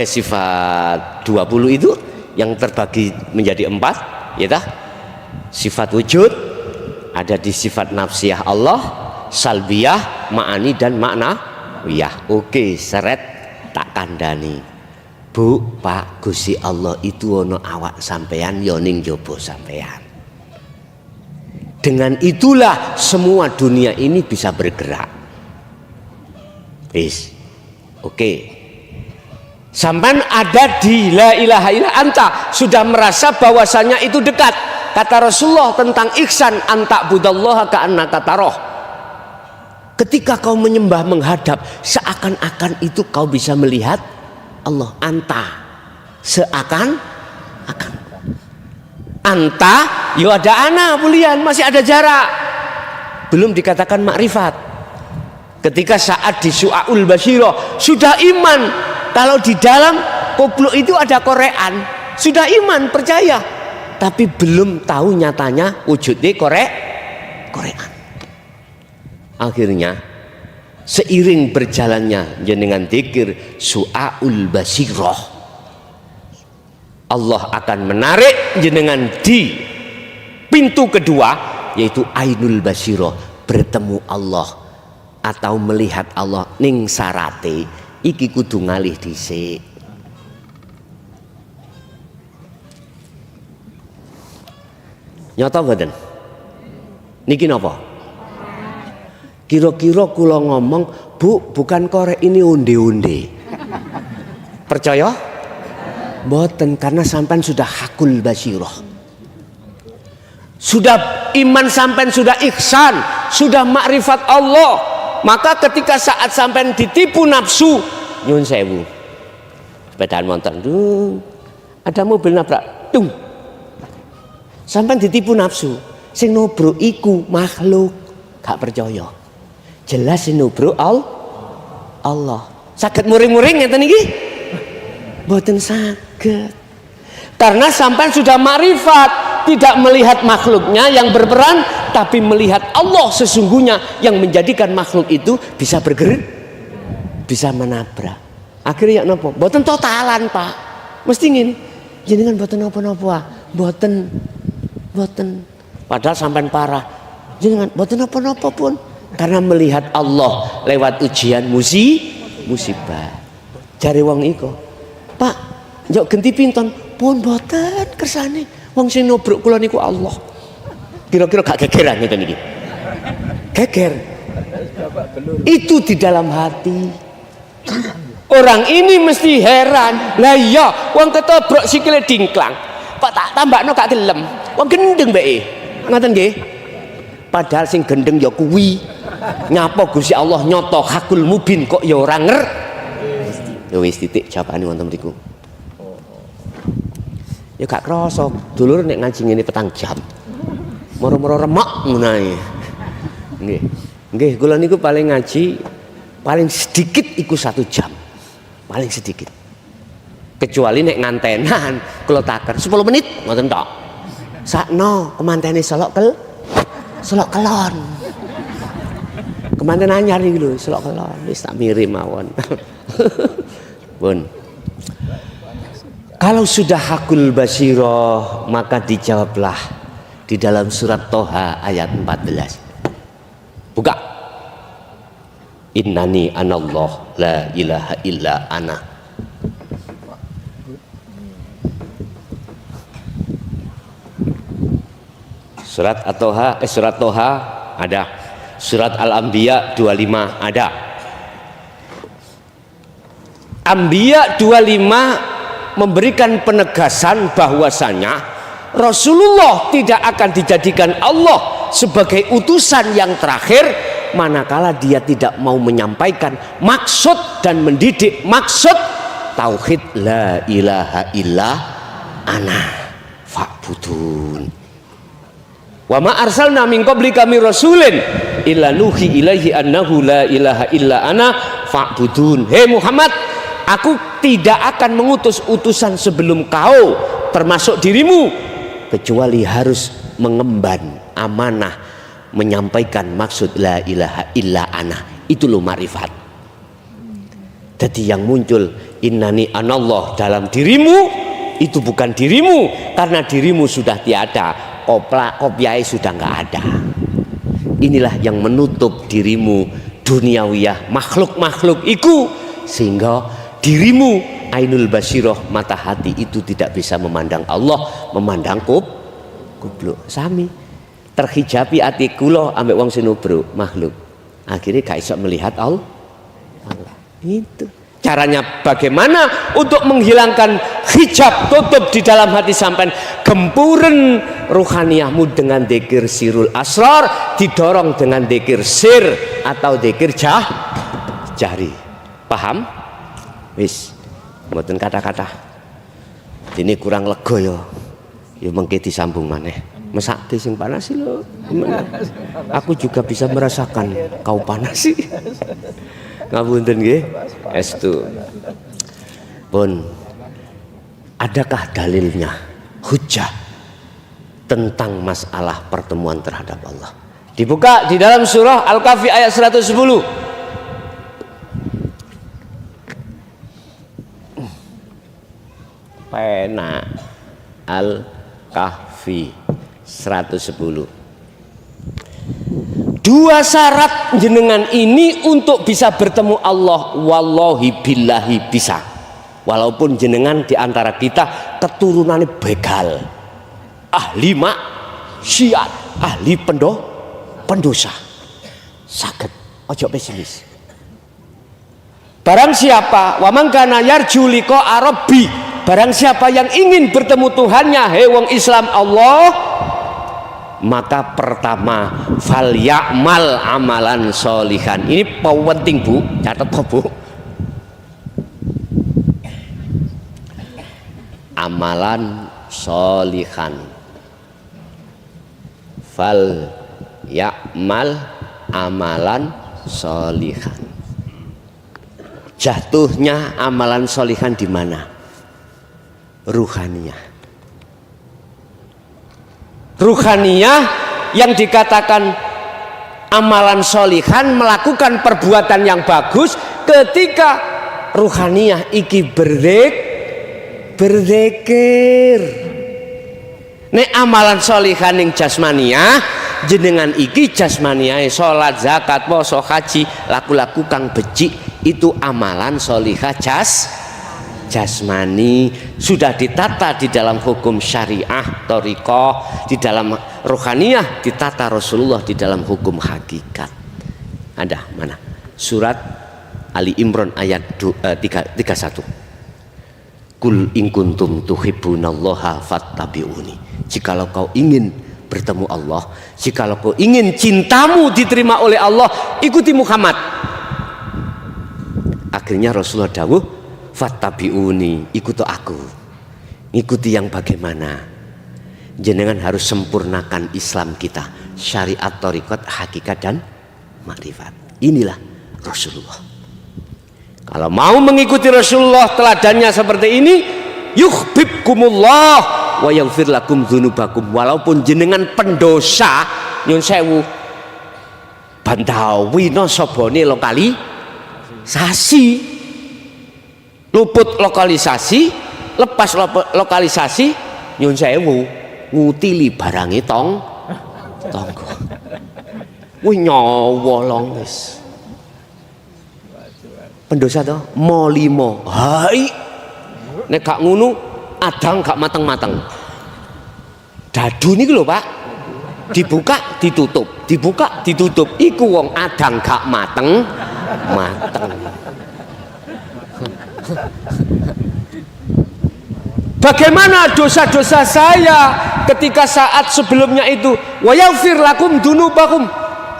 sifat 20 itu yang terbagi menjadi 4, ya tah? Sifat wujud ada di sifat nafsiyah Allah, salbiyah, ma'ani dan maknawiyah. Oke, seret tak kandani. Bu, Pak, Gusti Allah itu ono awak sampean yo ning jaba sampean. Dengan itulah semua dunia ini bisa bergerak. Wis. Oke. Sampai ada di la ilaha illa anta, sudah merasa bahwasanya itu dekat. Kata Rasulullah tentang ihsan, anta budallaha ka'annaka taroh. Ketika kau menyembah menghadap, seakan-akan itu kau bisa melihat Allah. Anta, seakan-akan. Anta, yo ada ana bulian, masih ada jarak. Belum dikatakan makrifat. Ketika saat di su'aul basyirah sudah iman. Kalau di dalam goblok itu ada korean, sudah iman, percaya, tapi belum tahu nyatanya wujudnya korean. Akhirnya seiring berjalannya jenengan dzikir su'aul basirah, Allah akan menarik jenengan di pintu kedua, yaitu ainul basirah, bertemu Allah atau melihat Allah ning sarate. Iki kudu ngalih dhisik. Nyata mboten? Niki napa? Kira-kira kula ngomong, Bu, bukan korek ini onde-onde. Percaya? Mboten, karena sampean sudah hakul basirah. Sudah iman sampean, sudah ihsan, sudah makrifat Allah. Maka ketika saat sampean ditipu nafsu, nyun sewu, sepedaan motor, ada mobil nabrak, sampean ditipu nafsu, sing nobro iku makhluk, gak percaya. Jelas sing nobro Allah. Saged muring-muring ngeten iki? Mboten saged. Karena sampean sudah makrifat, tidak melihat makhluknya yang berperan, tapi melihat Allah sesungguhnya yang menjadikan makhluk itu bisa bergerak, bisa menabrak. Akhirnya ya nopo, boten totalan Pak, mesti ngene, jenengan boten napa-napa, boten. Padahal sampean parah, jenengan boten napa-napa pun, karena melihat Allah lewat ujian musibah. Jare wong iko, Pak, njok genti pinton, pun boten kersane, wong sing nubruk kula niku Allah. Kira-kira gak gegeran ngeten iki. Geger. Itu di dalam hati. Orang ini mesti heran. Lah iya, wong ketobrak sikile dingklang. Pak tak tambakno gak gelem. Wong gendeng bae. Ngoten nggih. Padahal sing gendeng ya kuwi. Nyapa Gusti Allah nyoto hakul mubin kok ya ora ya wis titik jawabane wonten mriku. Ya gak krasa dulur nek ngaji ngene 4 jam. Moro-moro remak ngono ae. Nggih. Nggih, kula niku paling ngaji paling sedikit iku 1 jam. Paling sedikit. Kecuali nek ngantenan kula taker 10 menit ngoten tok. Sakno kemantene selok kelon. Kemanten anyar iki lho, selok kelon. Wis tak mirim mawon. Pun. Kalau sudah hakul basirah maka dijawablah di dalam surat Toha ayat 14. Buka. Innani anallah la ilaha illa ana. Surat At-Toha, surat Toha ada. Surat Al-Anbiya 25 ada. Anbiya 25 memberikan penegasan bahwasanya Rasulullah tidak akan dijadikan Allah sebagai utusan yang terakhir manakala dia tidak mau menyampaikan maksud dan mendidik maksud tauhid la ilaha illa ana fa'budun. Wa ma arsalna min qablika min rasulin illa nuhi ilaihi annahu la ilaha illa ana fa'budun. Hei Muhammad, aku tidak akan mengutus utusan sebelum kau termasuk dirimu kecuali harus mengemban amanah menyampaikan maksud la ilaha illa ana. Itu loh makrifat. Jadi yang muncul innani anallah dalam dirimu itu bukan dirimu, karena dirimu sudah tiada, kopiai sudah nggak ada. Inilah yang menutup dirimu duniawiyah makhluk-makhluk itu, sehingga dirimu ainul basirah mata hati itu tidak bisa memandang Allah, memandang kubluk. Sami terhijabi ati kula ambek wong sinubru makhluk, akhirnya gak iso melihat Allah. Itu caranya bagaimana untuk menghilangkan hijab tutup di dalam hati sampean, gempuren ruhaniyahmu dengan dzikir sirul asrar, didorong dengan dzikir sir atau dzikir jahri. Paham? Wis mboten kata-kata ini kurang lega ya mengke disambung maneh mesake sing panas lho. Aku juga bisa merasakan kau panas sih. Ngapunten nggih. Estu. Pun adakah dalilnya hujjah tentang masalah pertemuan terhadap Allah? Dibuka di dalam surah Al-Kahfi ayat 110. Pena Al-Kahfi 110. Dua syarat jenengan ini untuk bisa bertemu Allah, wallahi billahi bisa. Walaupun jenengan diantara kita keturunannya begal, ahli maksiat, ahli pendosa, saged ojo pesimis. Barang siapa wa man kana yarju liqa rabbi, barang siapa yang ingin bertemu Tuhannya, hei wong Islam Allah, maka pertama fal ya'mal amalan sholihan. Ini penting Bu, catat Bu. Amalan sholihan. Fal ya'mal amalan sholihan. Jatuhnya amalan sholihan di mana? Ruhaniyah. Ruhaniyah yang dikatakan amalan solihan, melakukan perbuatan yang bagus ketika ruhaniyah iki berzikir. Nek amalan solihan yang jasmaniyah jenengan iki jasmaniyah salat, zakat, poso, haji, laku-laku kang becik itu amalan solihah jasmani, sudah ditata di dalam hukum syariah, thariqah, di dalam rohaniyah ditata Rasulullah di dalam hukum hakikat. Ada mana? Surat Ali Imran ayat 31. Kul in kuntum tuhibbunallaha fattabi'uni. Jikalau kau ingin bertemu Allah, jikalau kau ingin cintamu diterima oleh Allah, ikuti Muhammad. Akhirnya Rasulullah dawuh, fattabi'uni, ikuti aku. Ikuti yang bagaimana? Jenengan harus sempurnakan Islam kita, syariat, thariqat, hakikat dan makrifat. Inilah Rasulullah. Kalau mau mengikuti Rasulullah teladannya seperti ini, yuhibbukumullah wa yaghfir lakum dzunubakum. Walaupun jenengan pendosa nyun sewu bandawi no sobone lokalisasi, luput lokalisasi, lepas lokalisasi nyun sewu ngutili barangi tonggo wih nyawa long wis pendosa toh molimo hai nek gak ngunu adang gak mateng-mateng dadu niki lho Pak, dibuka ditutup, dibuka ditutup, iku wong adang gak mateng. Bagaimana dosa-dosa saya ketika saat sebelumnya itu wa yaghfir lakum dzunubakum,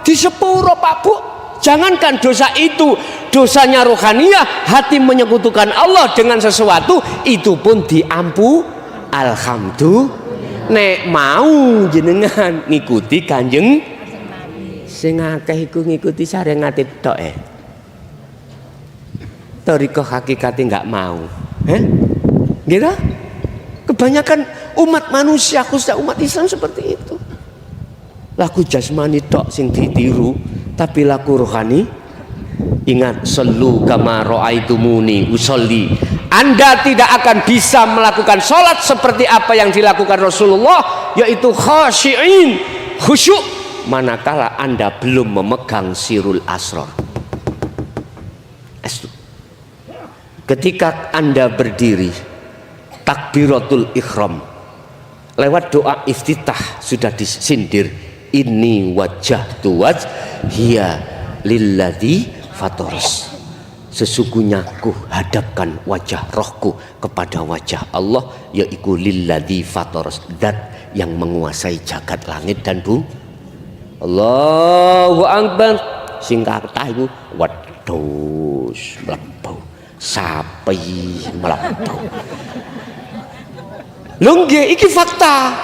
di sepuro Pak Bu. Jangankan dosa itu, dosanya rohaniyah, hati menyekutukan Allah dengan sesuatu, itu pun diampu. Alhamdulillah. Nek mau jenengan ngikuti Kanjeng, sing akeh iku ngikuti syariat tok thariqah hakikate enggak mau. Gitu? Kebanyakan umat manusia, khususnya umat Islam seperti itu. Laku jasmani tok sing ditiru, tapi laku rohani, ingat, sallu kama ra'aitumuni usolli. Anda tidak akan bisa melakukan sholat seperti apa yang dilakukan Rasulullah, yaitu khashi'in, khusyuk, manakala Anda belum memegang sirul asrar. Ketika Anda berdiri takbiratul ihram, lewat doa iftitah sudah disindir, inni wajjahtu wajhiya lilladzi fataras, sesungguhnya ku hadapkan wajah rohku kepada wajah Allah, yaitu lilladzi fataras, zat yang menguasai jagat langit dan bumi. Allahu akbar, sing kathah iku wedhus mlebu, sapi mlebu. Lho nggih, iki fakta.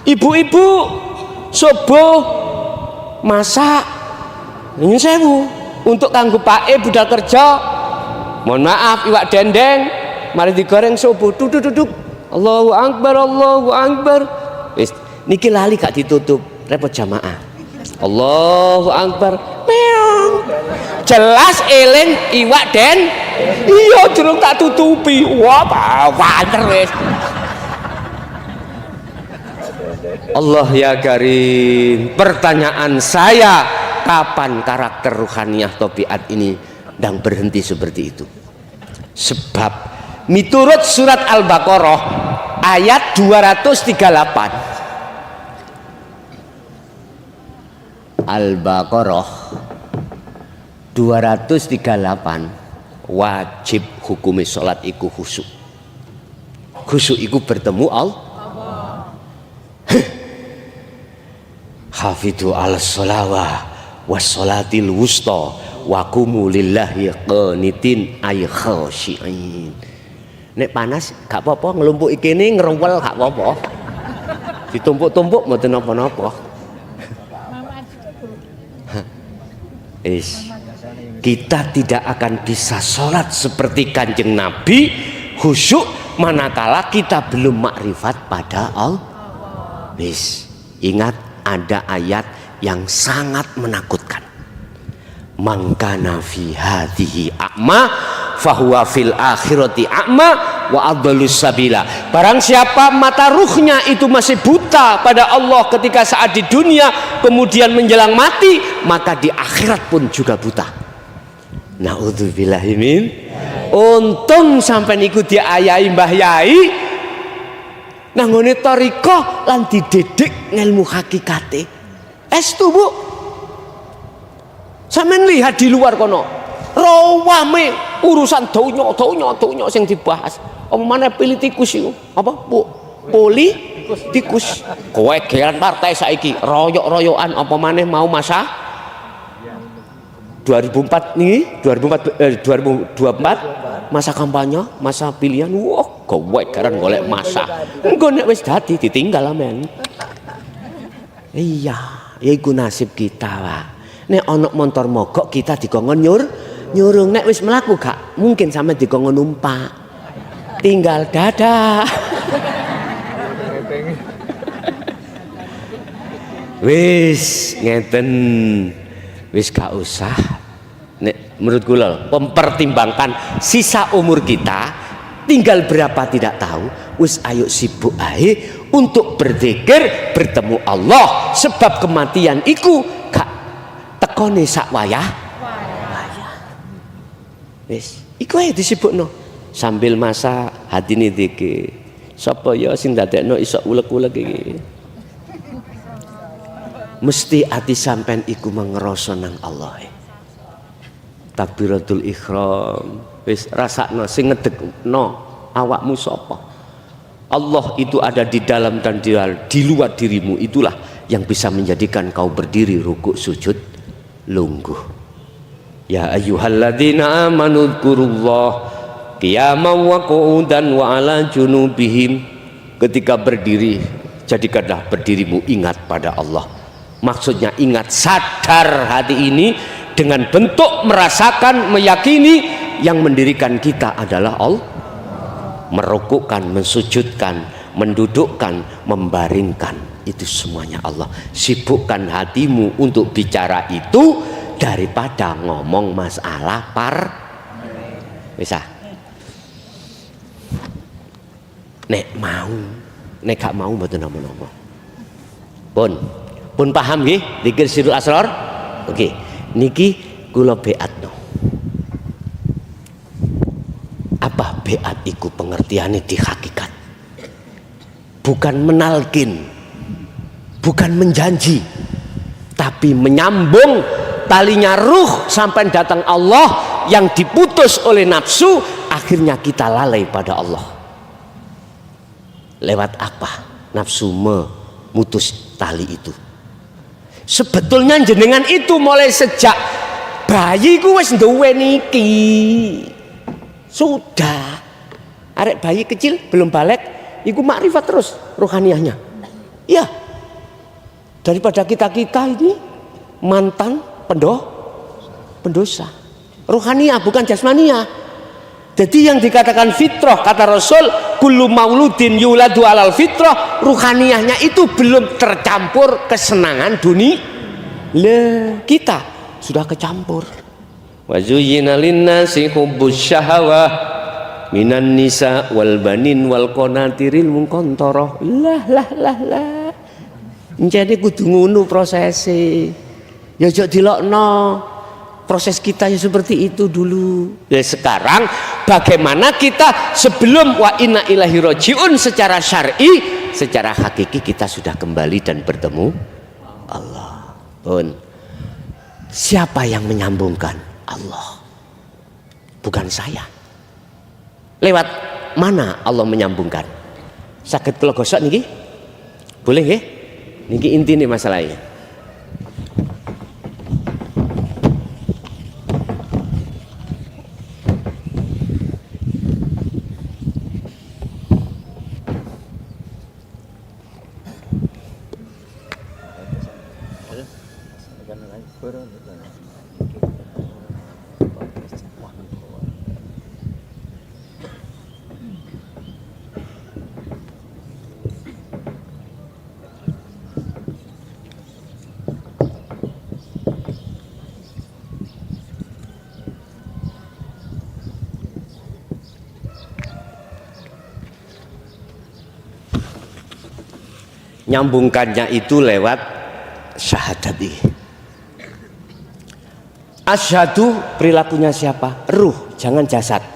Ibu-ibu subuh masak nyun sewu untuk kanggo pake budal kerja, mohon maaf iwak dendeng mari digoreng subuh, duduk Allahu akbar, Allahu akbar, wis niki lali gak ditutup, repot jamaah. Allahu akbar, meong, jelas eling iwak den, iya durung tak tutupi. Wah panter wis. Allah ya karim, pertanyaan saya, kapan karakter ruhaniyah tabiat ini dan berhenti seperti itu? Sebab miturut surat Al-Baqarah ayat 238, Al-Baqarah 238, wajib hukumi sholat iku khusyuk. Khusyuk iku bertemu Allah. Hafidhu ala sholawah wassolatil wusta wa qumu lillahi qanitin ay khashi'in. Nek panas gak apa-apa, ngelumpuki kene ngrewel gak apa-apa. Ditumpuk-tumpuk mboten napa-napa. Kita tidak akan bisa sholat seperti Kanjeng Nabi khusyuk manakala kita belum makrifat pada Allah. Ingat, ada ayat yang sangat menakutkan. Mangkana fi hadhihi a'ma fahuwa fil akhirati a'ma wa adallus sabila. Barang siapa mata ruhnya itu masih buta pada Allah ketika saat di dunia, kemudian menjelang mati, maka di akhirat pun juga buta. Naudzubillahi min. Untung sampai niku diayahi Mbah Yai nanggone thariqah lan dididik ngelmu hakikate. Estu Bu, sampean lihat di luar kono rawame urusan donya sing dibahas. Apa maneh politikus iku? Apa Bu? Politikus. Kowe geran partai saiki royok-royokan apa maneh mau masa 2004 nih 2024 masa kampanye, masa pilihan. Wah, kowe geran golek masa. Engko nek wis dadi ditinggal amen. Iya, ya iku nasib kita, Pak. Nek ana montor mogok kita dikongkon nyurung, nek wis mlaku gak mungkin sampe dikongkon numpak. Tinggal dadah. Wis ngeten. Wis gak usah. Nek menurut kula mempertimbangkan sisa umur kita tinggal berapa tidak tahu, wis ayo sibuk ae untuk berzikir bertemu Allah, sebab kematian iku gak tekone sak wayah. Wis iku ae disibukno sambil masa hatine zikir. Sapa ya sing dadekno iso ulek-ulek iki? Mesti ati sampean iku mangerasa nang Allah. Takbiratul ihram wis rasakno sing ngedekno awakmu sapa. Allah itu ada di dalam dan di luar dirimu, itulah yang bisa menjadikan kau berdiri rukuk sujud lungguh. Ya ayyuhalladzina amanu dzkurullah qiyaman wa qu'udan wa ala junubihim. Ketika berdiri, jadikanlah berdirimu ingat pada Allah. Maksudnya ingat, sadar hati ini dengan bentuk merasakan, meyakini yang mendirikan kita adalah Allah. Merukukkan, mensujudkan, mendudukkan, membaringkan, itu semuanya Allah. Sibukkan hatimu untuk bicara itu daripada ngomong masalah bisa. Nek mau, nek gak mau mboten napa-napa. Pun paham nggih zikir sirrul asrar? Oke, niki kula beatno. Apa beat iku pengertiane di hakikat? Bukan menalkin, bukan menjanji, tapi menyambung talinya ruh sampai datang Allah yang diputus oleh nafsu, akhirnya kita lalai pada Allah. Lewat apa nafsu memutus tali itu? Sebetulnya jenengan itu mulai sejak bayi ku wis duwe niki. Sudah. Arek bayi kecil belum balik, iku makrifat terus rohaniahnya. Iya. Daripada kita ini mantan pendosa. Rohaniah bukan jasmaniah. Jadi yang dikatakan fitrah, kata Rasul, kullu mauludin yuladu alal fitrah, ruhaniahnya itu belum tercampur kesenangan dunia. Kita sudah kecampur. Wa zuyyina linnasi hubbus syahawah minan nisa wal banin wal qanatiril muqantarah. Lah. Jadi kudu ngono prosese. Ya aja dilokno. Proses kita ya seperti itu dulu. Ya sekarang bagaimana kita sebelum wa inna ilahi rojiun secara syar'i, secara hakiki kita sudah kembali dan bertemu Allah. Siapa yang menyambungkan? Allah. Bukan saya. Lewat mana Allah menyambungkan? Sakit kula gosok niki? Boleh nggih? Niki intine masalahnya. Nyambungkannya itu lewat syahadat ini. Asyhadu perilakunya siapa? Ruh, jangan jasad.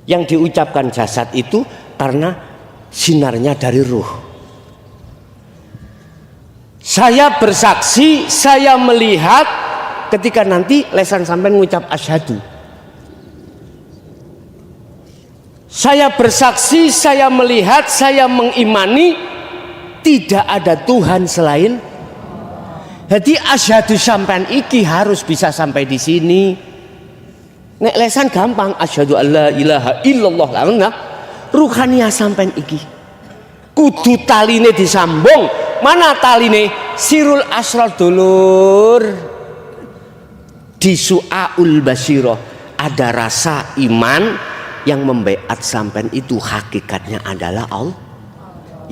Yang diucapkan jasad itu karena sinarnya dari ruh. Saya bersaksi, saya melihat ketika nanti lesan sampai mengucap asyhadu. Saya bersaksi, saya melihat, saya mengimani tidak ada Tuhan selain. Jadi asyhadu sampean iki harus bisa sampai di sini. Nek lesan gampang, asyhadu alla ilaha illallah lah. Ruhaniyah sampean iki kudu taline disambung. Mana taline? Sirul asrar dulur. Di Su'aul Basyirah ada rasa iman yang membaiat sampean itu hakikatnya adalah Allah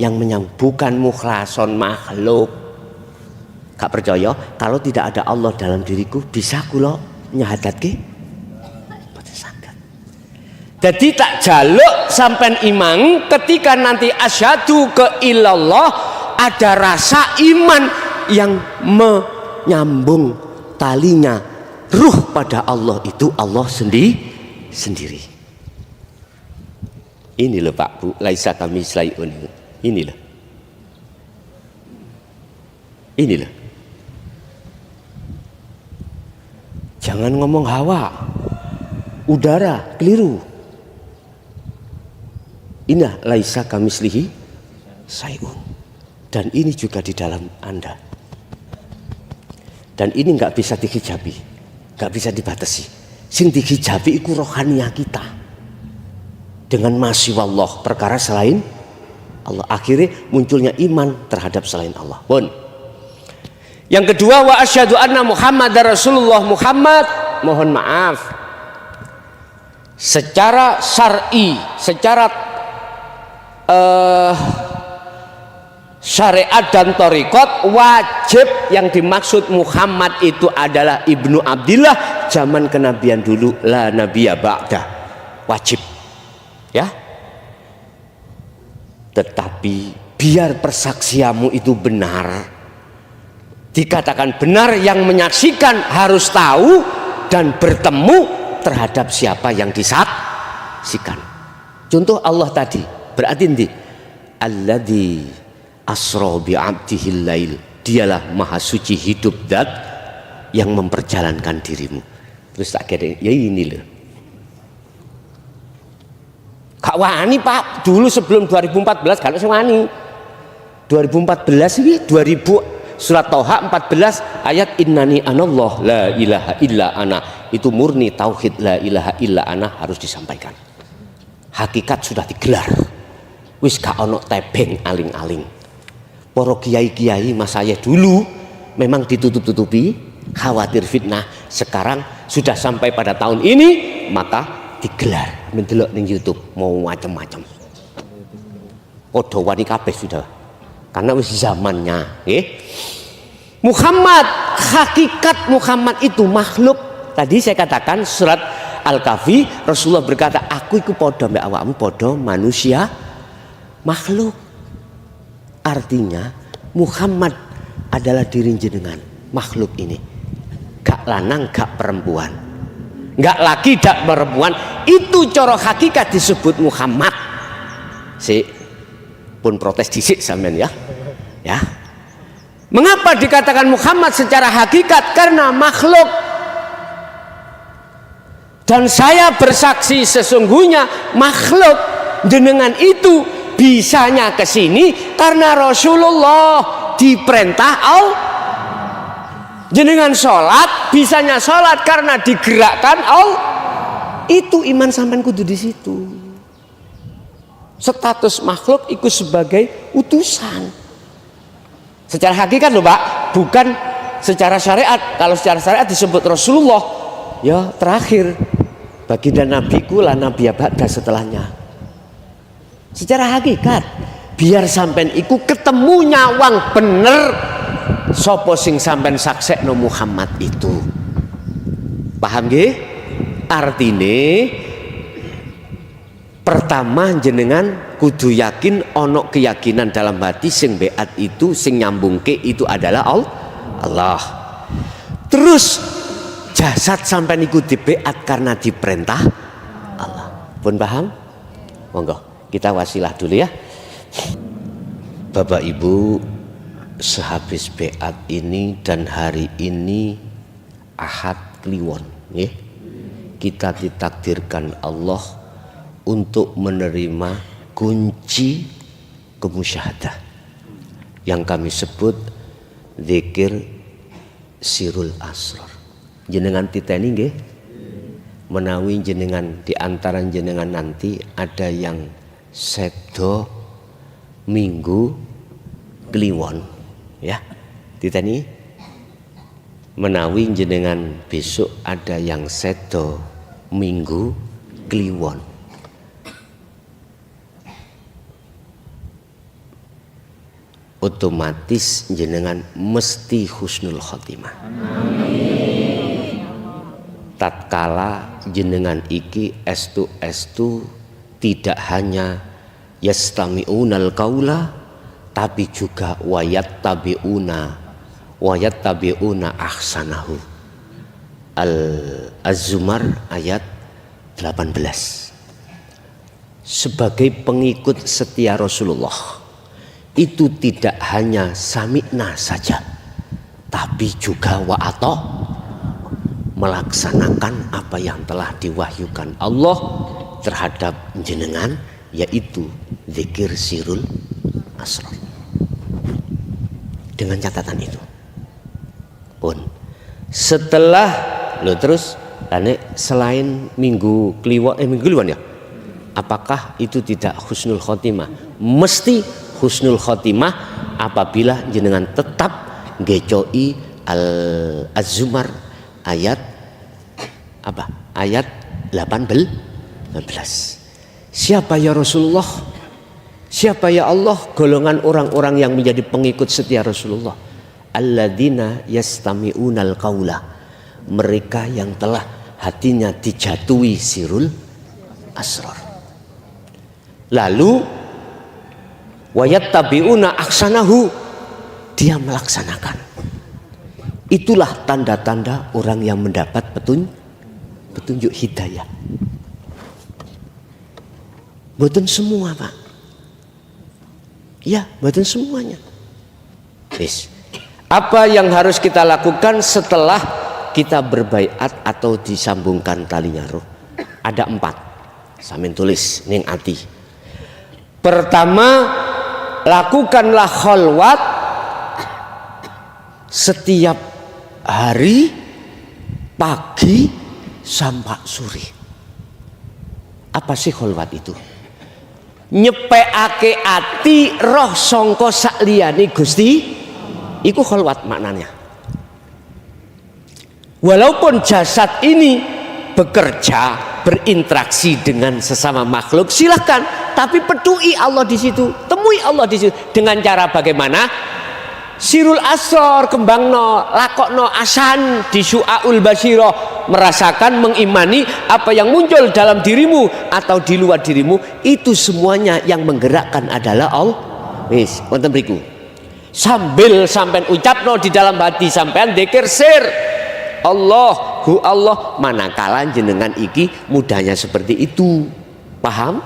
yang menyembuhkan mukhlason makhluk. Gak percaya kalau tidak ada Allah dalam diriku bisa kula nyahadatke? Jadi tak jaluk sampean iman ketika nanti asyhadu ke ilallah ada rasa iman yang menyambung talinya ruh pada Allah itu Allah sendiri. Ini loh Pak Bu, laisa kami slayun. Ini loh. Ini loh. Jangan ngomong hawa, udara, keliru. Inna laisa kamislihi sayun. Dan ini juga di dalam Anda. Dan ini nggak bisa dihijabi, nggak bisa dibatasi. Sing dihijabi iku rohaniyah kita. Dengan masih wallah perkara selain Allah. Akhirnya munculnya iman terhadap selain Allah. Pun. Yang kedua, wa asyhadu anna Muhammadar Rasulullah. Muhammad, mohon maaf, secara syar'i, secara syariat dan thariqat wajib yang dimaksud Muhammad itu adalah Ibnu Abdillah zaman kenabian dulu, la nabiyya ba'da, wajib ya. Tetapi biar persaksianmu itu benar, dikatakan benar, yang menyaksikan harus tahu dan bertemu terhadap siapa yang disaksikan. Contoh Allah tadi berarti nanti alladzi asra bi 'abdihil lail, dialah maha suci hidup zat yang memperjalankan dirimu. Terus tak kira ya ini loh. Kak wani Pak, dulu sebelum 2014 kalau saya wani 2014 ini 2000 surat Toha 14 ayat innani anallah la ilaha illa ana, itu murni tauhid la ilaha illa ana harus disampaikan. Hakikat sudah digelar. Wis gak ono tebeng aling-aling. Para kiai-kiai mas saya dulu memang ditutup-tutupi, khawatir fitnah. Sekarang sudah sampai pada tahun ini, maka digelar. Mendelok ning YouTube mau macam-macam. Podo wani kabeh sudah. Karena wis zamannya, nggih. Muhammad, hakikat Muhammad itu makhluk. Tadi saya katakan surat Al-Kahfi, Rasulullah berkata, aku iku podo mbek awakmu, podo manusia makhluk. Artinya Muhammad adalah diri jenengan, makhluk ini gak lanang gak perempuan, gak laki gak perempuan, itu coro hakikat disebut Muhammad. Si pun protes disik sampean ya. Mengapa dikatakan Muhammad secara hakikat? Karena makhluk. Dan saya bersaksi sesungguhnya makhluk jenengan itu bisanya ke sini karena Rasulullah diperintah Allah. Jenengan sholat bisanya sholat karena digerakkan Allah. Itu iman sampean kudu di situ. Status makhluk ikut sebagai utusan. Secara hakikat loh Pak, bukan secara syariat. Kalau secara syariat disebut Rasulullah, ya terakhir baginda nabiku lah nabi ba'da setelahnya. Secara hakikat biar sampean iku ketemu nyawang bener sopo sing sampean saksekno Muhammad itu. Paham nggih? Artine Pertama jenengan kudu yakin ono keyakinan dalam hati sing beat itu sing nyambungke itu adalah Allah. Terus jasad sampai niku dibeat karena diperintah Allah. Pun paham? Monggo kita wasilah dulu ya. Bapak Ibu, sehabis beat ini dan hari ini Ahad Kliwon, ya, kita ditakdirkan Allah untuk menerima kunci kemusyahadah yang kami sebut zikir sirul asrar. Jenengan titeni nggih, menawi jenengan di antara jenengan nanti ada yang sedo minggu kliwon, ya, titeni. Menawi jenengan besok ada yang sedo minggu kliwon, otomatis jenengan mesti husnul khotimah. Amin. Tatkala jenengan iki estu tidak hanya yastami'unal qaula, tapi juga wayat tabi'una ahsanahu. Az-Zumar ayat 18. Sebagai pengikut setia Rasulullah itu tidak hanya sami'na saja, tapi juga wa'ato, melaksanakan apa yang telah diwahyukan Allah terhadap jenengan, yaitu zikir sirul asrar. Dengan catatan itu pun setelah terus selain minggu kliwon ya, apakah itu tidak husnul khotimah? Mesti husnul khotimah apabila jenengan tetap ngecoi Az-Zumar ayat apa? Ayat 18. Siapa ya Rasulullah? Siapa ya Allah? Golongan orang-orang yang menjadi pengikut setia Rasulullah. Alladzina yastami'unal qaula. Mereka yang telah hatinya dijatuhi sirul asrar. Lalu wayattabi'una ahsanahu, dia melaksanakan. Itulah tanda-tanda orang yang mendapat petunjuk hidayah. Mboten semua, Pak. Ya, mboten semuanya. Yes. Apa yang harus kita lakukan setelah kita berbaiat atau disambungkan talinya roh? Ada 4. Samin tulis ning ati. Pertama, lakukanlah kholwat setiap hari pagi sampai sore. Apa sih kholwat itu? Nyepeake ati roh sangka sakliyane Gusti, iku kholwat maknanya. Walaupun jasad ini bekerja, berinteraksi dengan sesama makhluk, silahkan, tapi peduli Allah di situ, temui Allah di situ. Dengan cara bagaimana? Sirul asrar, kembangno, lakokno asan di syu'aul basiro, merasakan, mengimani apa yang muncul dalam dirimu atau di luar dirimu, itu semuanya yang menggerakkan adalah Allah. Wis, wonten mriku. Sambil sampean ucapno di dalam hati sampean dzikir sir. Allahu Allah, manakala jenengan iki mudahnya seperti itu. Paham?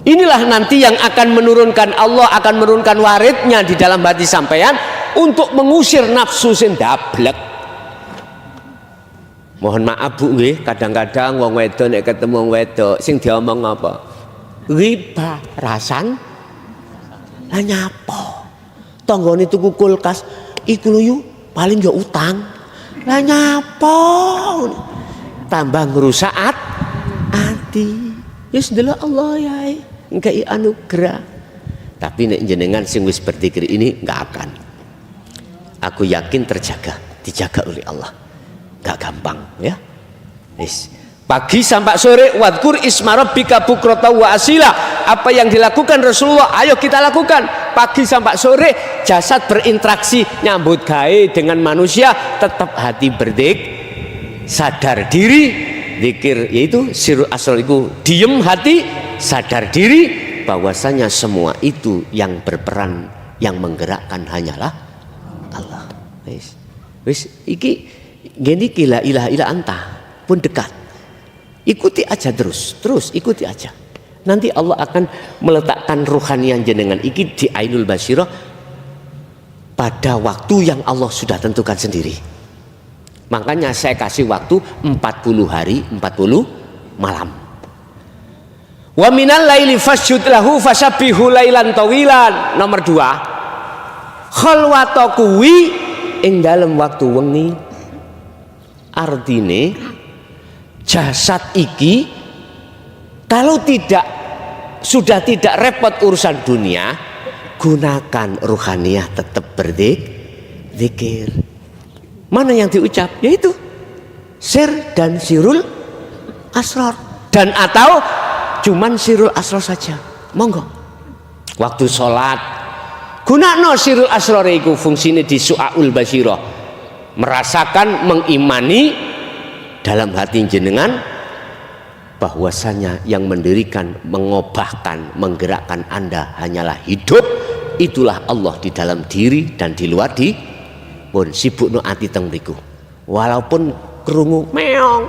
Inilah nanti yang akan menurunkan, Allah akan menurunkan waridnya di dalam hati sampean untuk mengusir nafsu sing dablek. Mohon maaf Bu nggih, kadang-kadang wong wedok nek ketemu wong wedok sing diomong apa? Riba rasan lah nyapa. Tanggane tuku kulkas iku lho yu paling yo utang. Lah nyapa. Tambah ngrusak ati. Wis ndelok Allah ya. Engkai anugerah. Tapi nek jenengan sing wis berzikir ini enggak akan. Aku yakin terjaga, dijaga oleh Allah. Enggak gampang ya. Wis. Pagi sampai sore wadkur isma rabbika bukrata wa asila. Apa yang dilakukan Rasulullah, ayo kita lakukan. Pagi sampai sore jasad berinteraksi nyambut gawe dengan manusia, tetap hati berdik, sadar diri, zikir yaitu sirrul asrar itu diem hati, sadar diri bahwasanya semua itu yang berperan, yang menggerakkan hanyalah Allah. Wis iki gini la ilaha illa anta pun dekat. Ikuti aja terus ikuti aja. Nanti Allah akan meletakkan ruhanian jenengan iki di ainul basirah pada waktu yang Allah sudah tentukan sendiri. Makanya saya kasih waktu 40 hari 40 malam. Wa minal laili fasjud lahu fasabbihu lailan tawilan. Nomor 2, khalwata kuwi ing dalem waktu wengi. Artine jasad iki kalau sudah tidak repot urusan dunia, gunakan ruhaniyah tetap berzikir. Mana yang diucap? Yaitu sir dan sirul asrar, dan atau cuman sirul asrar saja. Monggo. Waktu sholat gunakno sirul asrar iku fungsine di su'aul basirah. Merasakan, mengimani dalam hati jenengan bahwasanya yang mendirikan, mengobahkan, menggerakkan Anda hanyalah hidup. Itulah Allah di dalam diri dan di luar di pun sibukno ati teng mriku. Walaupun krungu meong,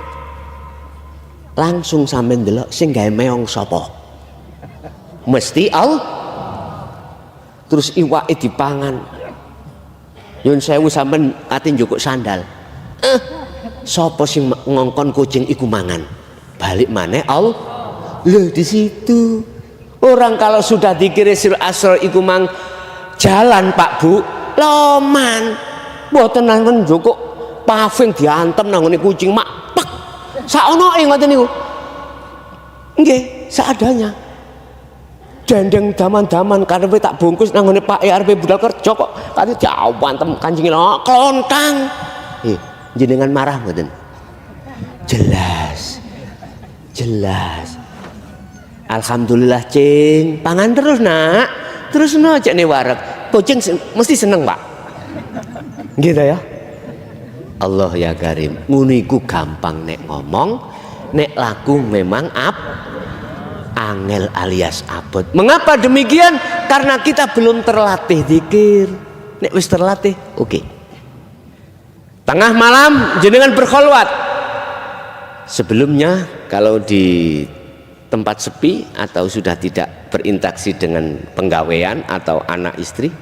langsung sampean ndelok sing gawe meong sapa? Mesti Allah. Terus iwake dipangan. Nyun sewu sampean ati njukuk sandal. Sapa sing ngongkon kucing iku mangan? Balik maneh Allah. Loh di situ. Orang kalau sudah dikira sirrul asrar iku mang jalan Pak Bu, loman. Mboten nanten njukuk paving diantem nang ngene kucing mak pek. Saonoe ngoten niku. Nggih, seadanya. Dendeng daman-daman karepe tak bungkus nang ngene Pak arepe budal kerja kok kate diawantem kancing klontang. Jenengan marah mboten? Jelas. Alhamdulillah cing, pangan terus nak. Terus no cek nih wareg. Kucing mesti seneng Pak. Gitu ya. Allah ya Karim. Nguniku gampang nek ngomong, nek laku memang angel alias abot. Mengapa demikian? Karena kita belum terlatih zikir. Nek wis terlatih, oke. Tengah malam jenengan berkholwat. Sebelumnya kalau di tempat sepi atau sudah tidak berinteraksi dengan penggawean atau anak istri,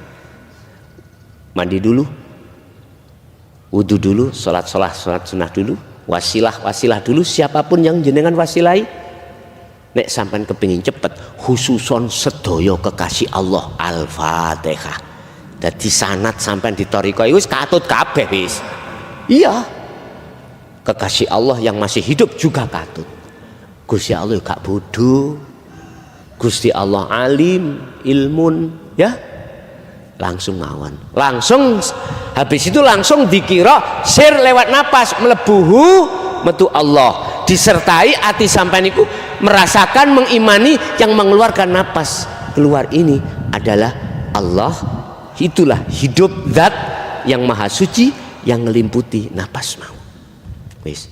mandi dulu, wudu dulu, sholat sunnah dulu, wasilah dulu, siapapun yang jenengan wasilai. Nek sampean kepingin cepet, khususon sedoyo kekasih Allah, Al-Fatihah. Dadi sanad sampean ditoriko wis katut kabeh wis. Iya. Kekasih Allah yang masih hidup juga katut. Gusti Allah gak bodoh. Gusti Allah alim, ilmun, ya. Langsung ngawan. Langsung habis itu langsung dikira sir lewat napas melebuhu metu Allah. Disertai hati sampean iku merasakan, mengimani yang mengeluarkan napas keluar ini adalah Allah. Itulah hidup zat yang maha suci yang melimputi napas mau. Wis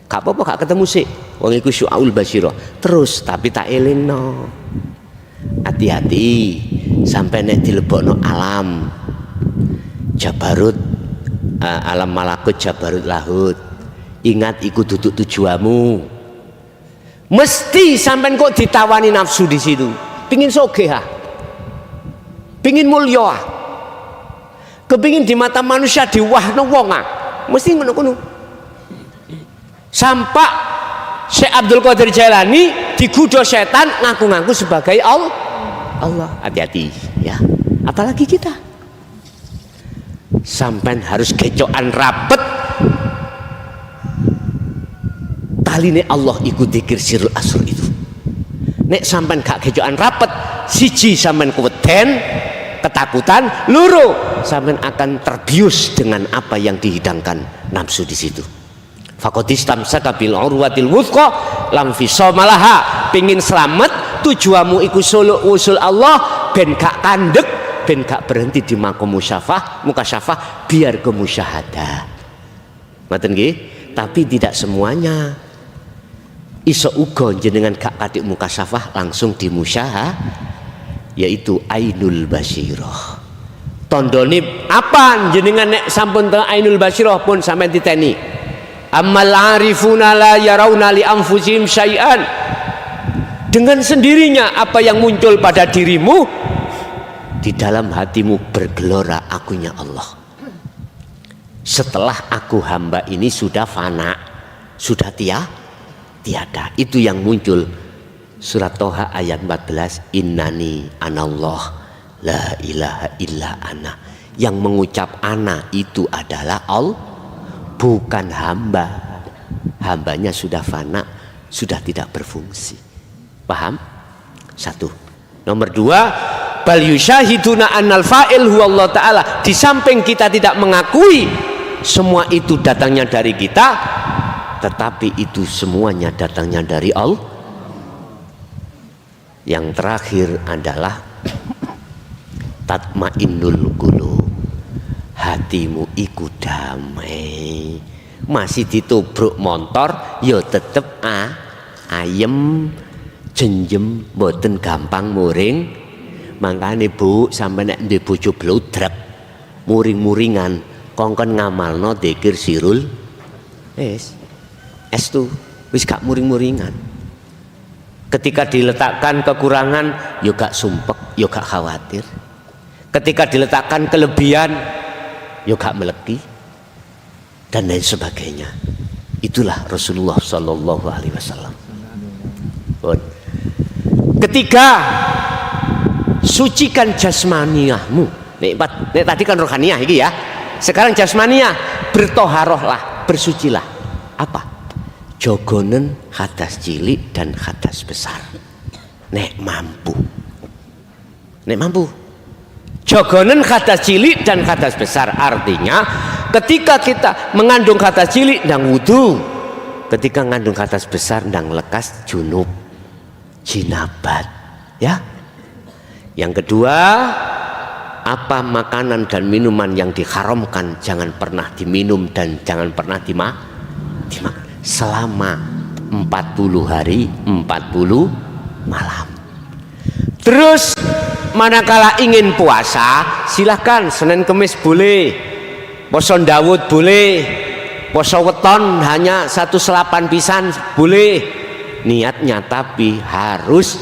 gak apa-apa gak ketemu sih wong iku syu'aul basirah terus, tapi tak elingno. Hati-hati sampai nek dilebokno alam jabarut, alam malakut jabarut lahut. Ingat iku duduk tujuanmu. Mesti sampean kok ditawani nafsu di situ. Pingin sogeh, pingin mulya, kepingin di mata manusia diwahno wong, mesti ngono-ngono. Sampai Syekh Abdul Qadir Jailani digoda setan ngaku-ngaku sebagai Allah. Hati-hati ya, apalagi kita sampai harus kecokan rapet taline Allah ikut dzikir sirrul asr itu. Nek sampai gak kecokan rapet, siji sampai keweden ketakutan, loro sampai akan terbius dengan apa yang dihidangkan nafsu di situ. Fakotistam sakabil urwatil wuthqa lam fisomalaha. Pingin selamat tujuanmu iku solo usul Allah, ben gak kandek, ben gak berhenti di makom mukasyafah, biar ke musyahadah. Ngoten nggih? Tapi tidak semuanya. iso uga jenengan gak katik mukasafah langsung dimusyaha, yaitu ainul basyirah. Tondone apa jenengan nek sampun teng ainul basyirah pun sampean titeni. Ammal arifuna la yarawna li anfusihim syai'an. Dengan sendirinya apa yang muncul pada dirimu, di dalam hatimu bergelora akunya Allah. Setelah aku hamba ini sudah fana, sudah tiada. Itu yang muncul. Surat Toha ayat 14, innani anallah la ilaha illa ana. Yang mengucap ana itu adalah Allah, bukan hamba. Hambanya sudah fana, sudah tidak berfungsi. Paham? Satu. Nomor dua, bal yusyahiduna annal fa'il huwa Allah ta'ala. Di samping kita tidak mengakui semua itu datangnya dari kita, tetapi itu semuanya datangnya dari Allah. Yang terakhir adalah tatmainnul qulub. Hatimu ikut damai. Masih ditubruk motor, ya tetep ayem, jenjem, mboten gampang muring. Makane Bu, sampai nek ndek bojo blodrep, muring-muringan, kongkon ngamalno dzikir sirul estu, wis gak muring-muringan. Ketika diletakkan kekurangan, yo gak sumpek, yo gak khawatir. Ketika diletakkan kelebihan, yo gak meleki, dan lain sebagainya. Itulah Rasulullah Shallallahu Alaihi Wasallam. Ketiga, sucikan jasmaniahmu. Nek tadi kan rohaniah iki ya. Sekarang jasmaniah, bertoharohlah, bersucilah. Apa? Jogonen hadas cilik dan hadas besar. Nek mampu. Jogonen hadas cilik dan hadas besar, artinya ketika kita mengandung hadas cilik ndang wudu, ketika mengandung hadas besar ndang lekas junub, jinabat, ya. Yang kedua, apa makanan dan minuman yang diharamkan jangan pernah diminum dan jangan pernah dimakan selama 40 hari 40 malam. Terus manakala ingin puasa, silahkan Senin Kemis boleh, poso Daud boleh, poso weton hanya 1 selapan pisan boleh. Niatnya tapi harus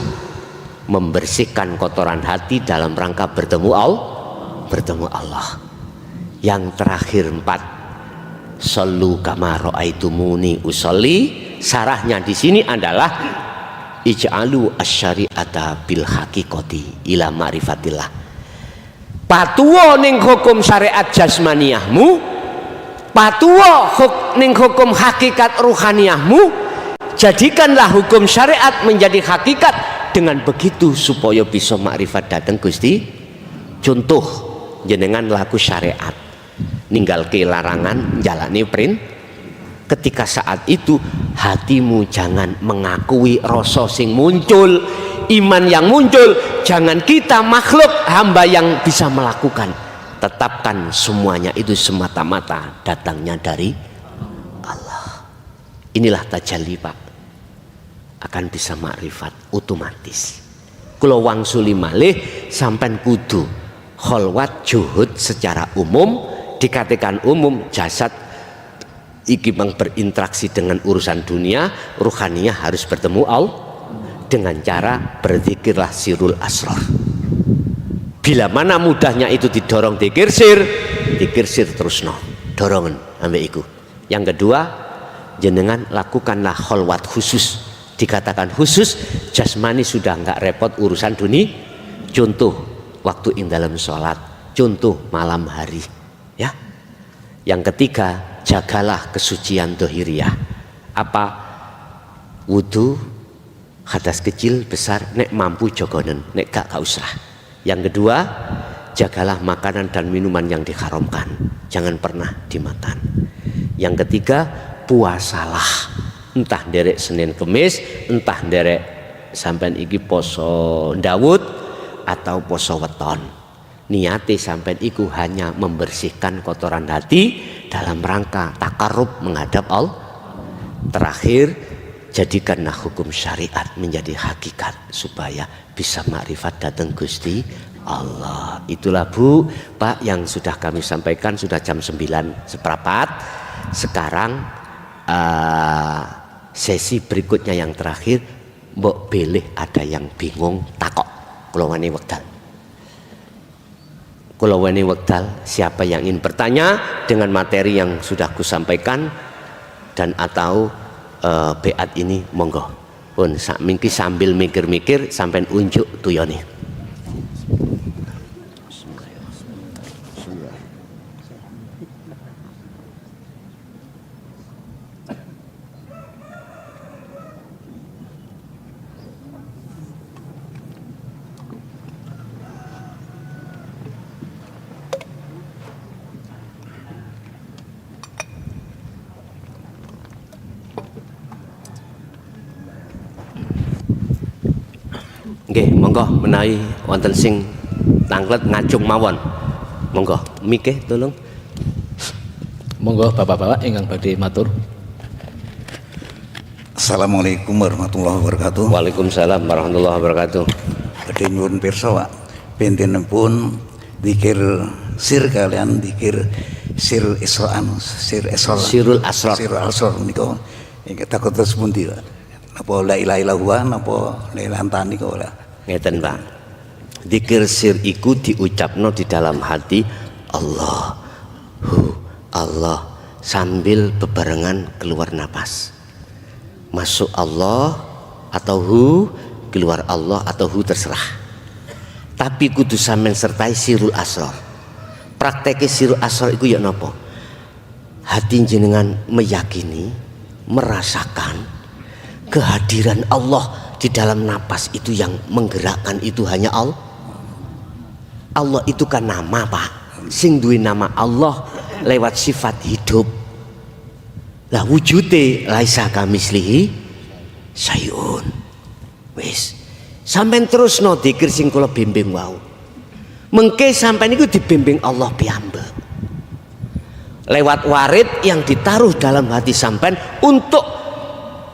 membersihkan kotoran hati dalam rangka bertemu Allah. Yang terakhir 4, sallu kama ra'aitumuni usolli. Sarahnya di sini adalah ij'alu asyari'ata bil haqiqati ila ma'rifatillah. Patuwa ning hukum syariat jasmaniyahmu, patuwa ning hukum hakikat ruhaniyahmu. Jadikanlah hukum syariat menjadi hakikat. Dengan begitu supaya bisa makrifat datang Gusti. Contoh jenengan laku syariat, ninggal ke larangan, jalani print. Ketika saat itu hatimu jangan mengakui rasa sing muncul, iman yang muncul. Jangan kita makhluk hamba yang bisa melakukan. Tetapkan semuanya itu semata-mata datangnya dari Allah. Inilah tajalli Pak, akan bisa makrifat otomatis. Kula wangsuli malih sampai kudu kholwat juhud secara umum. Dikatakan umum, jasad iki berinteraksi dengan urusan dunia, ruhaniyah harus bertemu Allah dengan cara berzikirlah sirul asrar. Bila mana mudahnya itu didorong dikir sir terusno, dorongan ambek iku. Yang kedua, jenengan lakukanlah kholwat khusus. Dikatakan khusus, jasmani sudah enggak repot urusan dunia. Contoh waktu ing dalam sholat, contoh malam hari, ya. Yang ketiga, jagalah kesucian dohiriyah. Apa? Wudu, hadas kecil besar, nek mampu jogonen, nek gak usah. Yang kedua, jagalah makanan dan minuman yang diharamkan, jangan pernah dimakan. Yang ketiga, puasalah. Entah derek Senin Kemis, entah derek sampai iki poso Daud atau poso weton. Niati sampai iku hanya membersihkan kotoran hati dalam rangka takarrub menghadap Allah. Terakhir, jadikanlah hukum syariat menjadi hakikat supaya bisa makrifat datang Gusti Allah. Itulah Bu, Pak, yang sudah kami sampaikan. Sudah jam 9:15. Sekarang sesi berikutnya yang terakhir, mbok beleh ada yang bingung takok kula wani wekdal. Kula wani wekdal, siapa yang ingin bertanya dengan materi yang sudah kusampaikan dan atau beat ini, monggo pun mingki sambil mikir-mikir sampai unjuk tuyone. Nggih, monggo menawi wonten sing tanglet ngajung mawon. Monggo, mikih tolong. Monggo bapak-bapak ingkang badhe matur. Assalamualaikum warahmatullahi wabarakatuh. Waalaikumsalam warahmatullahi wabarakatuh. Badhe nyuwun pirsa, Pak. Pintenipun zikir sir kalian zikir sir Isra'an, sir Isra. Sirul Asrar. Sirul Asrar menika ingkang takut terus pundi, Pak? Napa la ilaha illallah napa la ilaha tani kok ora. Ngeten, Pak. Zikir sir iku diucapno di dalam hati Allahu Allah sambil bebarengan keluar napas. Masuk Allah atau hu, keluar Allah atau hu, terserah. Tapi kudu sampean sertai sirul asrar. Prakteke sirul asrar iku ya napa? Hati jenengan meyakini, merasakan kehadiran Allah di dalam napas itu, yang menggerakkan itu hanya Allah. Allah itu kan nama, Pak. Sing duwe nama Allah lewat sifat hidup. Lah wujude laisa kamislihi sayun. Wis, sampean terusno dzikir sing kula bimbing wau. Mengke sampean iku dibimbing Allah piyambak. Lewat warid yang ditaruh dalam hati sampean untuk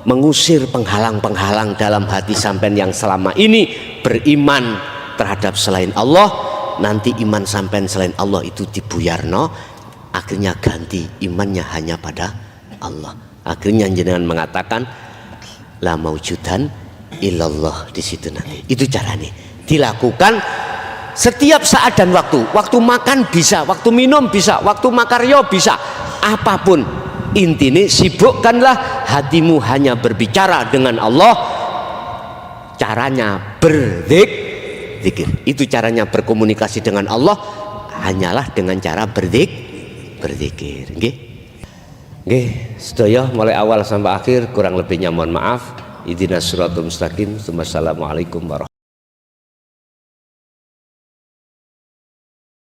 mengusir penghalang-penghalang dalam hati sampean yang selama ini beriman terhadap selain Allah. Nanti iman sampean selain Allah itu dibuyarno, akhirnya ganti imannya hanya pada Allah. Akhirnya jenengan mengatakan la maujudan illallah di situ nanti. Itu caranya dilakukan setiap saat dan waktu. Waktu makan bisa, waktu minum bisa, waktu makaryo bisa, apapun. Intinya sibukkanlah hatimu hanya berbicara dengan Allah. Caranya berzikir. Itu caranya berkomunikasi dengan Allah, hanyalah dengan cara berzikir. Nggih. Nggih, sedaya mulai awal sampai akhir kurang lebihnya mohon maaf. Ihdinas siratal mustaqim. Wassalamualaikum warahmatullahi wabarakatuh.